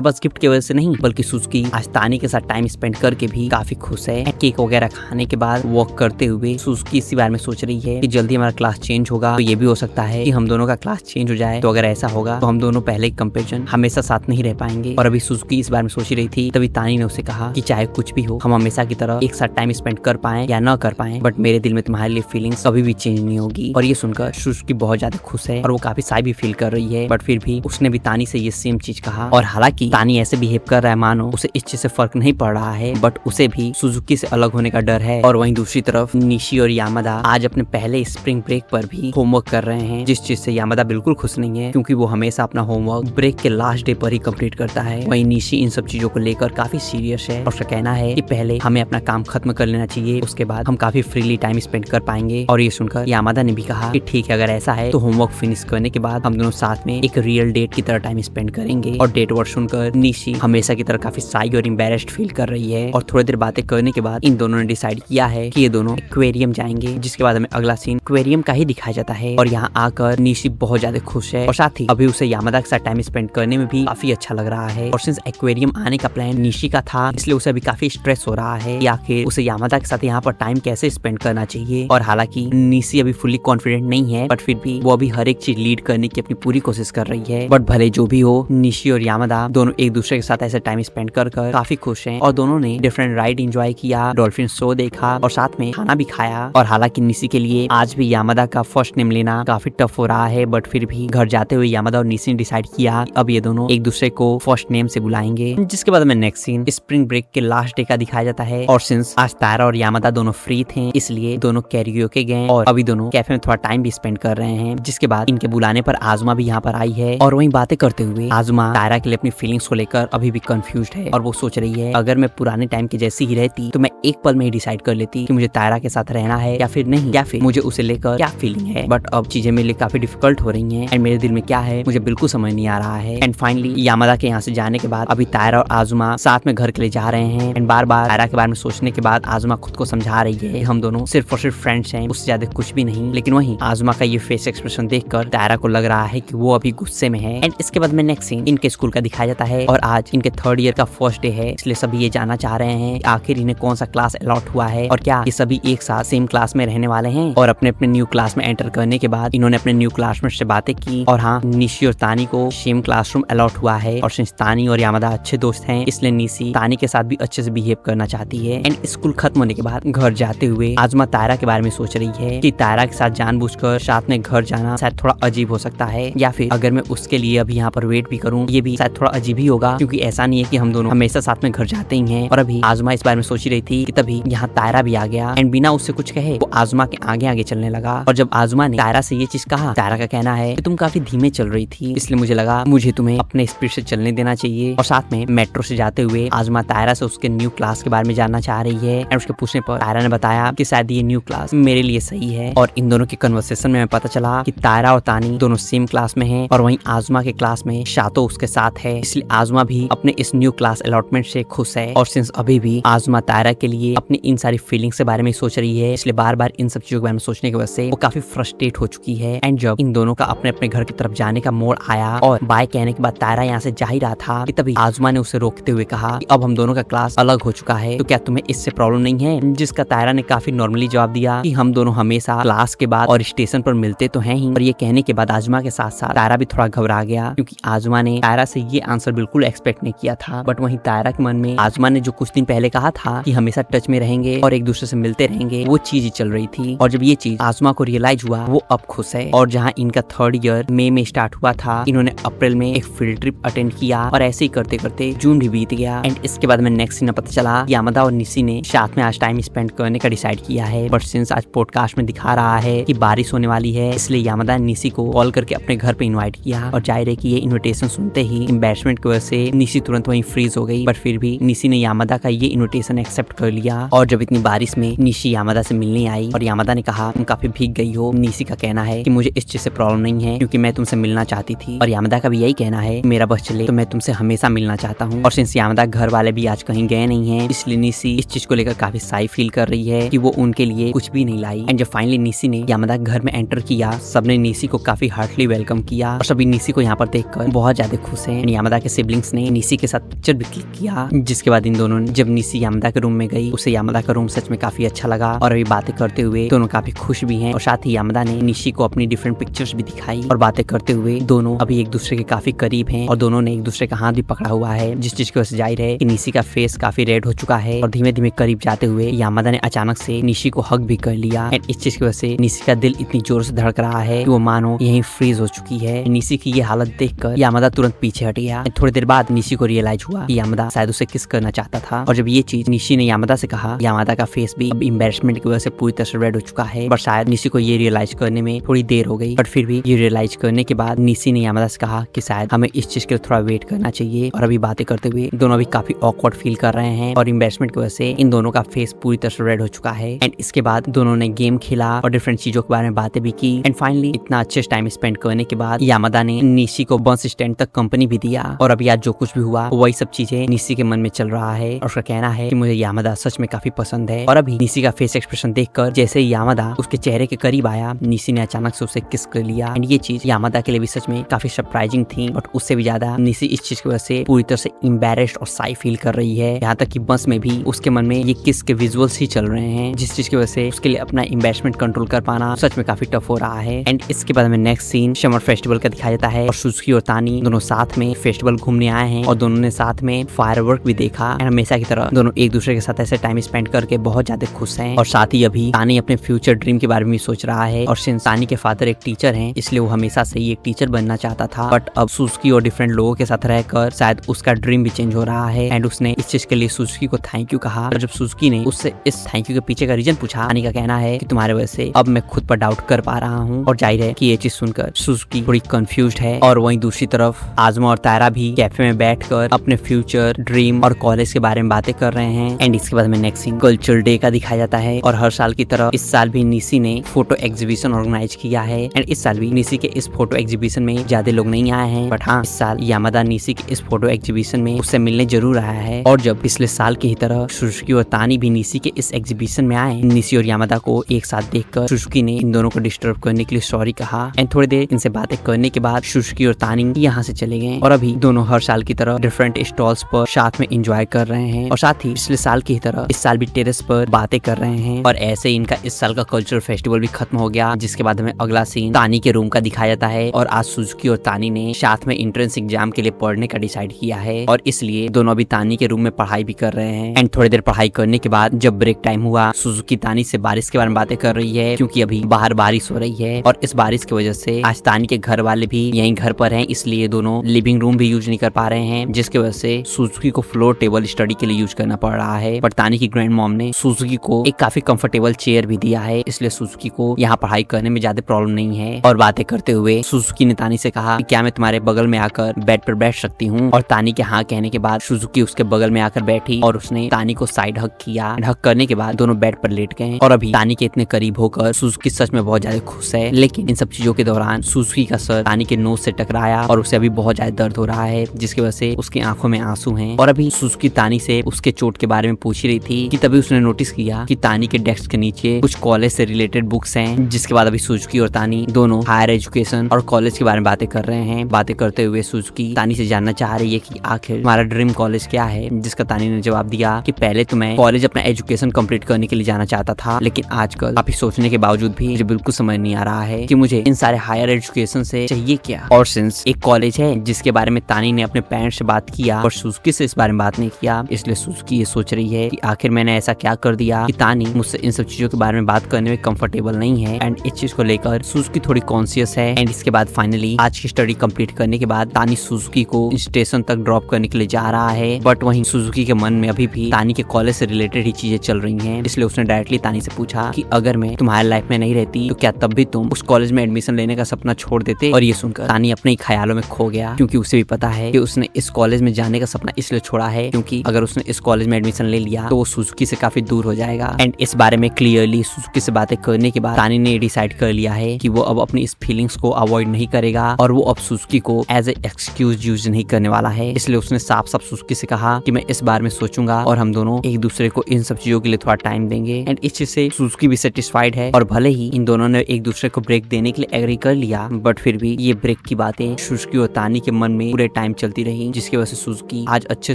बस गिफ्ट की वजह से नहीं, बल्कि सुजुकी आज तानी के साथ टाइम स्पेंड करके भी काफी खुश है। केक वगैरह खाने के बाद वॉक करते हुए सुजुकी इसी बारे में सोच रही है कि जल्दी हमारा क्लास चेंज होगा, तो ये भी हो सकता है कि हम दोनों का क्लास चेंज हो जाए। तो अगर ऐसा होगा तो हम दोनों पहले कंपेरिजन हमेशा साथ नहीं रह पाएंगे। और अभी सुजुकी इस बारे में सोच रही थी, तभी तानी ने उसे कहा कि चाहे कुछ भी हो, हम हमेशा की तरह एक साथ टाइम स्पेंड कर पाए या न कर पाए, बट मेरे दिल में तुम्हारे लिए फीलिंग्स कभी भी चेंज नहीं होगी। और ये सुनकर सुजुकी बहुत ज्यादा खुश है और वो काफी साई भी फील कर रही है। बट फिर भी उसने भी तानी से ये सेम चीज कहा। और हालांकि तानी ऐसे बिहेव कर रहा है मानो उसे इस चीज से फर्क नहीं पड़ रहा है, बट उसे भी सुजुकी से अलग होने का डर है। और वहीं दूसरी तरफ निशी और यामादा आज अपने पहले स्प्रिंग ब्रेक पर भी होमवर्क कर रहे हैं, जिस चीज से यामादा बिल्कुल खुश नहीं है, क्योंकि वो हमेशा अपना होमवर्क ब्रेक के लास्ट डे पर ही कंप्लीट करता है। वहीं निशी इन सब चीजों को लेकर काफी सीरियस है और उसका कहना है कि पहले हमें अपना काम खत्म कर लेना चाहिए, उसके बाद हम काफी फ्रीली टाइम स्पेंड कर पाएंगे। और ये सुनकर यामादा ने भी कहा कि ठीक है, अगर ऐसा है तो होमवर्क फिनिश करने के बाद हम दोनों साथ में एक रियल डेट की तरह टाइम स्पेंड करेंगे। और डेट वर्ड सुनकर निशी हमेशा की तरह काफी साई और एम्बैरेस्ड फील कर रही है। और थोड़ी देर बातें करने के बाद इन दोनों ने डिसाइड किया है कि ये दोनों एक्वेरियम जाएंगे, जिसके बाद हमें अगला सीन एक्वेरियम का ही दिखाया जाता है। और यहाँ आकर निशी बहुत ज्यादा खुश है और साथ ही अभी उसे यामादा के साथ टाइम स्पेंड करने में भी काफी अच्छा लग रहा है। और सिंस एक्वेरियम आने का प्लान निशी का था, इसलिए उसे अभी काफी स्ट्रेस हो रहा है कि आखिर उसे यामादा के साथ यहाँ पर टाइम कैसे स्पेंड करना चाहिए। और हालांकि निशी अभी फुल्ली कॉन्फिडेंट नहीं है, बट फिर भी वो अभी हर एक चीज लीड करने की अपनी पूरी कोशिश कर रही है। बट भले जो भी हो, निशी और यामादा दोनों एक दूसरे के साथ ऐसे टाइम स्पेंड कर काफी खुश हैं। और दोनों ने डिफरेंट राइड एंजॉय किया, डॉल्फिन शो देखा और साथ में खाना भी खाया। और हालांकि निशी के लिए आज भी यामादा का फर्स्ट नेम लेना काफी टफ हो रहा है, बट फिर भी घर जाते हुए यामादा और निशी ने डिसाइड किया अब ये दोनों एक दूसरे को फर्स्ट नेम से बुलाएंगे। जिसके बाद हमें नेक्स्ट सीन स्प्रिंग ब्रेक के लास्ट डे का दिखाया जाता है। और सिंस आज तारा और यामादा दोनों फ्री थे, इसलिए दोनों कैरियोके गए और अभी दोनों कैफे में थोड़ा टाइम भी स्पेंड कर रहे हैं। जिसके बाद इनके बुलाने पर आजुमा भी यहाँ पर आई है और वहीं बातें करते हुए आजुमा तारा के लिए अपनी फीलिंग्स को लेकर अभी भी कंफ्यूज्ड है। और वो सोच रही है अगर मैं पुराने टाइम के जैसी ही रहती तो मैं एक पल में ही डिसाइड कर लेती कि मुझे तारा के साथ रहना है या फिर नहीं, या फिर मुझे उसे लेकर क्या फीलिंग है। बट अब चीजें मेरे लिए काफी डिफिकल्ट हो रही हैं एंड मेरे दिल में क्या है मुझे बिल्कुल समझ नहीं आ रहा है। एंड फाइनली यामादा के यहाँ से जाने के बाद अभी तारा और आजुमा साथ में घर के लिए जा रहे हैं। एंड बार बार तारा के बारे में सोचने के बाद आजुमा खुद को समझा रही है हम दोनों सिर्फ और सिर्फ फ्रेंड्स हैं, उससे ज्यादा कुछ भी नहीं। लेकिन वहीं आजुमा का ये फेस एक्सप्रेशन देखकर तारा को लग रहा है कि वो अभी गुस्से में है। एंड इसके बाद में नेक्स्ट सीन इनके स्कूल का दिखाया जाता है और आज इनके थर्ड ईयर का फर्स्ट डे है, इसलिए सभी ये जानना चाह रहे हैं कि आखिर इन्हें कौन सा क्लास अलॉट हुआ है और क्या ये सभी एक साथ सेम क्लास में रहने वाले हैं। और अपने अपने न्यू क्लास में एंटर करने के बाद इन्होंने अपने न्यू क्लासमेट से बातें की और हाँ, निशी और तानी को सेम क्लासरूम अलॉट हुआ है। और सिंस तानी और यामादा अच्छे दोस्त हैं, इसलिए निशी तानी के साथ भी अच्छे से बिहेव करना चाहती है। एंड स्कूल खत्म होने के बाद घर जाते हुए आजुमा तारा के बारे में सोच रही है कि तारा के साथ जानबूझकर साथ में घर जाना शायद थोड़ा अजीब हो सकता है, या फिर अगर मैं उसके लिए अभी यहाँ पर वेट भी करूँ ये भी शायद थोड़ा अजीब ही होगा, क्योंकि ऐसा नहीं है कि हम दोनों हमेशा साथ में घर जाते ही हैं। और अभी आजुमा इस बारे में सोच रही थी कि तभी यहाँ तारा भी आ गया एंड बिना उससे कुछ कहे वो आजुमा के आगे आगे चलने लगा। और जब आजुमा ने तारा से ये चीज कहा, तारा का कहना है कि तुम काफी धीमे चल रही थी, इसलिए मुझे लगा मुझे तुम्हें अपने स्पीड से चलने देना चाहिए। और साथ में मेट्रो से जाते हुए आजुमा तारा से उसके न्यू क्लास के बारे में जानना चाह रही है। एंड उसके पूछने पर तारा ने बताया कि शायद ये न्यू क्लास मेरे लिए सही है। और इन दोनों के कन्वर्सेशन में पता चला कि तारा और तानी दोनों सेम क्लास में हैं और वहीं आजुमा के क्लास में शातो उसके साथ है, इसलिए आजुमा भी अपने इस न्यू क्लास अलॉटमेंट से खुश है। और सिंस अभी भी आजुमा तारा के लिए अपनी इन सारी फीलिंग्स के बारे में सोच रही है, इसलिए बार बार इन सब चीजों के बारे में सोचने की वजह से वो काफी फ्रस्ट्रेट हो चुकी है। एंड जब इन दोनों का अपने अपने घर की तरफ जाने का मोड़ आया और बाय कहने के बाद तारा यहाँ से जा ही रहा था कि तभी आजुमा ने उसे रोकते हुए कहा कि अब हम दोनों का क्लास अलग हो चुका है, तो क्या तुम्हें इससे प्रॉब्लम नहीं है। जिसका तारा ने काफी नॉर्मली जवाब दिया कि हम दोनों हमेशा क्लास के बाद और स्टेशन पर मिलते तो हैं ही। और ये कहने के बाद आजुमा के साथ साथ तारा भी थोड़ा घबरा गया, क्योंकि आजुमा ने तारा से ये आंसर बिल्कुल एक्सपेक्ट नहीं किया था। बट वहीं तारा के मन में आजुमा ने जो कुछ दिन पहले कहा था कि हमेशा टच में रहेंगे और एक दूसरे से मिलते रहेंगे, वो चीज ही चल रही थी। और जब ये चीज आजुमा को रियलाइज हुआ वो अब खुश है। और जहाँ इनका थर्ड ईयर मई में स्टार्ट हुआ था, इन्होंने अप्रैल में एक फील्ड ट्रिप अटेंड किया और ऐसे ही करते करते जून भी बीत गया। एंड इसके बाद में नेक्स्ट सीन पता चला यामादा और निशी ने साथ में आज टाइम स्पेंड करने का डिसाइड किया है। बट सिंस आज पॉडकास्ट में दिखा रहा है कि बारिश होने वाली है, इसलिए यामादा ने निशी को कॉल करके अपने घर पे इनवाइट किया। और जाहिर है कि ये इनविटेशन सुनते ही एम्बैरेसमेंट की वजह से निशी तुरंत वहीं फ्रीज हो गई। बट फिर भी निशी ने यामादा का ये इनविटेशन एक्सेप्ट कर लिया। और जब इतनी बारिश में निशी यामादा से मिलने आई और यामादा ने कहा तुम काफी भीग गई हो, निशी का कहना है कि मुझे इस चीज से प्रॉब्लम नहीं है, क्योंकि मैं तुमसे मिलना चाहती थी। और यामादा का भी यही कहना है मेरा बस चले तो मैं तुमसे हमेशा मिलना चाहता हूँ। और सिंस यामादा घर वाले भी आज कहीं गए नहीं है, इसलिए निशी इस चीज को लेकर काफी साई फील कर रही है। कि वो उनके लिए कुछ भी नहीं लाई। एंड जब फाइनली निसी ने यामादा घर में एंटर किया, सबने निसी को काफी हार्टली वेलकम किया और सभी निसी को यहाँ पर देखकर बहुत ज्यादा खुश हैं। यामादा के सिबलिंग्स ने निसी के साथ पिक्चर भी क्लिक किया, जिसके बाद इन दोनों ने जब निसी यामादा के रूम में गई, उसे यामादा का रूम सच में काफी अच्छा लगा और अभी बातें करते हुए दोनों काफी खुश भी हैं। और साथ ही यामादा ने निशी को अपनी डिफरेंट पिक्चर्स भी दिखाई और बातें करते हुए दोनों अभी एक दूसरे के काफी करीब हैं और दोनों ने एक दूसरे का हाथ भी पकड़ा हुआ है, जिस चीज की वजह से जाहिर है कि निशी का फेस काफी रेड हो चुका है। और धीमे धीमे करीब जाते हुए यामादा ने अचानक से निशी को हग भी कर लिया। एंड इस चीज की वजह से निशी का दिल इतनी जोर से धड़क रहा है कि वो मानो यहीं फ्रीज हो चुकी है। निशी की ये हालत देखकर यामादा तुरंत पीछे हट गया। थोड़ी देर बाद निशी को रियलाइज हुआ कि यामादा शायद उसे किस करना चाहता था। और जब ये चीज निशी ने यामादा से कहा, यामादा का फेस भी अब एम्बैरेसमेंट की वजह से पूरी तरह से रेड हो चुका है। पर शायद निशी को ये रियलाइज करने में थोड़ी देर हो गई। बट फिर भी ये रियलाइज करने के बाद निशी ने यामादा से कहा कि शायद हमें इस चीज के लिए थोड़ा वेट करना चाहिए। और अभी बातें करते हुए दोनों भी काफी ऑकवर्ड फील कर रहे हैं और एम्बैरेसमेंट की वजह से इन दोनों का फेस पूरी तरह से रेड हो चुका है। एंड इसके बाद दोनों ने गेम खेला और डिफरेंट चीजों के बारे में बातें भी की। एंड फाइनली इतना अच्छे टाइम स्पेंड करने के बाद यामादा ने निशी को बस स्टैंड तक कंपनी भी दिया। और अभी आज जो कुछ भी हुआ वही सब चीजें निशी के मन में चल रहा है और उसका कहना है कि मुझे यामादा सच में काफी पसंद है। और अभी निशी का फेस एक्सप्रेशन देखकर जैसे ही यामादा उसके चेहरे के करीब आया, निशी ने अचानक से उसे किस कर लिया। एंड ये चीज यामादा के लिए भी सच में काफी सरप्राइजिंग थी। बट उससे भी ज्यादा निशी इस चीज की वजह से पूरी तरह से एम्बैरेस्ड और साई फील कर रही है। यहाँ तक कि बस में भी उसके मन में ये किस के विजुअल्स ही चल रहे हैं, जिस चीज की वजह से उसके लिए अपना एम्बैरेसमेंट कंट्रोल कर पाना सच में काफी टफ हो रहा है। एंड इसके बाद हमें नेक्स्ट सीन समर फेस्टिवल का दिखाया जाता है और सुजुकी और तानी दोनों साथ में फेस्टिवल घूमने आए हैं और दोनों ने साथ में फायरवर्क भी देखा। एंड हमेशा की तरह दोनों एक दूसरे के साथ ऐसे टाइम स्पेंड करके बहुत ज्यादा खुश हैं। और साथ ही अभी तानी अपने फ्यूचर ड्रीम के बारे में सोच रहा है। और सिंस तानी के फादर एक टीचर हैं, इसलिए वो हमेशा से ही एक टीचर बनना चाहता था। बट अब सुजुकी और डिफरेंट लोगों के साथ रहकर शायद उसका ड्रीम भी चेंज हो रहा है। एंड उसने इस चीज के लिए सुजुकी को थैंक यू कहा। और जब सुजुकी ने उससे इस थैंक यू के पीछे का रीजन पूछा, तानी का कहना है कि तुम्हारे वजह से अब मैं खुद पर डाउट कर पा रहा हूँ। और जाहिर है कि ये चीज सुनकर सुजुकी थोड़ी कंफ्यूज्ड है। और वहीं दूसरी तरफ आज़मा और तारा भी कैफे में बैठकर अपने फ्यूचर ड्रीम और कॉलेज के बारे में बातें कर रहे हैं। एंड इसके बाद हमें नेक्स्ट सीन कल्चर डे का दिखाया जाता है और हर साल की तरह इस साल भी निशी ने फोटो एग्जीबिशन ऑर्गेनाइज किया है। एंड इस साल भी निशी के इस फोटो एग्जीबिशन में ज्यादा लोग नहीं आए हैं। बट हाँ, इस साल यामादा निशी के इस फोटो एग्जीबिशन में उससे मिलने जरूर आया है। और जब पिछले साल की ही तरह सुजुकी और तानी भी निशी के इस एग्जीबिशन में आए, निशी और यामादा को एक साथ देखकर सुजुकी ने इन दोनों को डिस्टर्ब करने के लिए सॉरी कहा। एंड थोड़ी देर इनसे बातें करने के बाद सुजुकी और तानी यहाँ से चले गए। और अभी दोनों हर साल की तरह डिफरेंट स्टॉल्स पर साथ में एंजॉय कर रहे हैं। और साथ ही पिछले साल की तरह इस साल भी टेरेस पर बातें कर रहे हैं। और ऐसे ही इनका इस साल का कल्चरल फेस्टिवल भी खत्म हो गया, जिसके बाद हमें अगला सीन तानी के रूम का दिखाया जाता है। और आज सुजुकी और तानी ने साथ में एंट्रेंस एग्जाम के लिए पढ़ने का डिसाइड किया है और इसलिए दोनों अभी तानी के रूम में पढ़ाई भी कर रहे हैं। एंड थोड़ी देर पढ़ाई करने के बाद जब ब्रेक टाइम हुआ, सुजुकी तानी से बारिश के बारे में बातें कर रही है, क्योंकि अभी बाहर बारिश हो रही है। और इस बारिश की वजह से आज तानी के घर वाले भी यहीं घर पर हैं, इसलिए दोनों लिविंग रूम भी यूज नहीं कर पा रहे हैं, जिसकी वजह से सुजुकी को फ्लोर टेबल स्टडी के लिए यूज करना पड़ रहा है। पर तानी की ग्रैंड मॉम ने सुजुकी को एक काफी कंफर्टेबल चेयर भी दिया है, इसलिए सुजुकी को यहाँ पढ़ाई करने में ज्यादा प्रॉब्लम नहीं है। और बातें करते हुए सुजुकी ने तानी से कहा कि क्या मैं तुम्हारे बगल में आकर बेड पर बैठ सकती हूँ। और तानी के हाँ कहने के बाद सुजुकी उसके बगल में आकर बैठी और उसने तानी को साइड हग किया। हग करने के बाद दोनों बेड पर लेट गए। और अभी तानी के इतने करीब होकर सुजुकी सच में बहुत ज्यादा खुश है। लेकिन इन सब चीजों के दौरान सुजुकी का सर तानी के नोज से टकराया और उसे अभी बहुत ज्यादा दर्द हो रहा है, जिसकी वजह से उसकी आंखों में आंसू हैं। और अभी सुजुकी तानी से उसके चोट के बारे में पूछ रही थी कि तभी उसने नोटिस किया कि तानी के डेस्क के नीचे कुछ कॉलेज से रिलेटेड बुक्स हैं। जिसके बाद अभी सुजुकी और तानी दोनों हायर एजुकेशन और कॉलेज के बारे में बातें कर रहे हैं। बातें करते हुए सुजुकी तानी से जानना चाह रही है कि आखिर हमारा ड्रीम कॉलेज क्या है, जिसका तानी ने जवाब दिया कि पहले तो मैं कॉलेज अपना एजुकेशन कंप्लीट करने के लिए जाना चाहता था, लेकिन आजकल काफी सोचने के बावजूद भी मुझे बिल्कुल समझ नहीं आ रहा है कि मुझे इन सारे हायर एजुकेशन से चाहिए क्या। और सिंस एक कॉलेज है जिसके बारे में तानी ने अपने पेरेंट्स से बात किया और सुजुकी से इस बारे में बात नहीं किया, इसलिए सुजुकी ये सोच रही है कि आखिर मैंने ऐसा क्या कर दिया कि तानी मुझसे इन सब चीजों के बारे में बात करने में कंफर्टेबल नहीं है। एंड इस चीज को लेकर सुजुकी थोड़ी कॉन्शियस है। एंड इसके बाद फाइनली आज की स्टडी कंप्लीट करने के बाद तानी सुजुकी को स्टेशन तक ड्रॉप करने के लिए जा रहा है। बट वहीं सुजुकी के मन में अभी भी तानी के कॉलेज से रिलेटेड ही चीजें चल रही हैं, इसलिए उसने डायरेक्टली तानी से पूछा कि अगर मैं तुम्हारे लाइफ में नहीं रहती तो क्या तब भी तुम उस कॉलेज में एडमिशन लेने का सपना छोड़ देते। और ये सुनकर तानी अपने ही ख्यालों में खो गया, क्योंकि उसे भी पता है कि उसने इस कॉलेज में जाने का सपना इसलिए छोड़ा है क्योंकि अगर उसने इस कॉलेज में एडमिशन ले लिया तो वो सुजुकी से काफी दूर हो जाएगा। एंड इस बारे में क्लियरली सुजुकी से बातें करने के बाद तानी ने डिसाइड कर लिया है कि वो अब अपनी इस फीलिंग्स को अवॉइड नहीं करेगा और वो अब सुजुकी को एज ए एक्सक्यूज यूज नहीं करने वाला है। इसलिए उसने साफ साफ सुजुकी से कहा कि मैं इस बार में सोचूंगा और हम दोनों एक दूसरे को इन सब चीजों के लिए थोड़ा टाइम टाइम देंगे एंड इस चीज से सुजुकी भी सेटिस्फाइड है। और भले ही इन दोनों ने एक दूसरे को ब्रेक देने के लिए एग्री कर लिया, बट फिर भी ये ब्रेक की बातें सुजुकी और तानी के मन में पूरे टाइम चलती रही, जिसकी वजह से सुजुकी आज अच्छे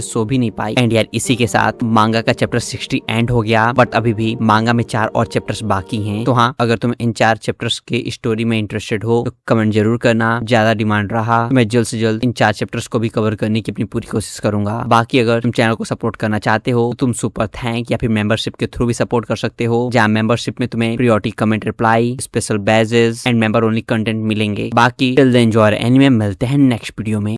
सो भी नहीं पाई। एंड यार इसी के साथ मांगा का चैप्टर 60 एंड हो गया, बट अभी भी मांगा में 4 और चैप्टर्स बाकी हैं। तो हाँ, अगर तुम इन 4 चैप्टर्स के स्टोरी में इंटरेस्टेड हो तो कमेंट जरूर करना। ज्यादा डिमांड रहा तो मैं जल्द से जल्द इन 4 चैप्टर्स को भी कवर करने की अपनी पूरी कोशिश करूंगा। बाकी अगर तुम चैनल को सपोर्ट करना चाहते हो तो तुम सुपर थैंक या फिर मेंबरशिप के थ्रू भी सपोर्ट कर सकते हो, जहाँ मेंबरशिप में तुम्हें priority comment reply, special badges and member only content मिलेंगे। बाकी टिल देन एंजॉय एनीमे, मिलते हैं नेक्स्ट वीडियो में।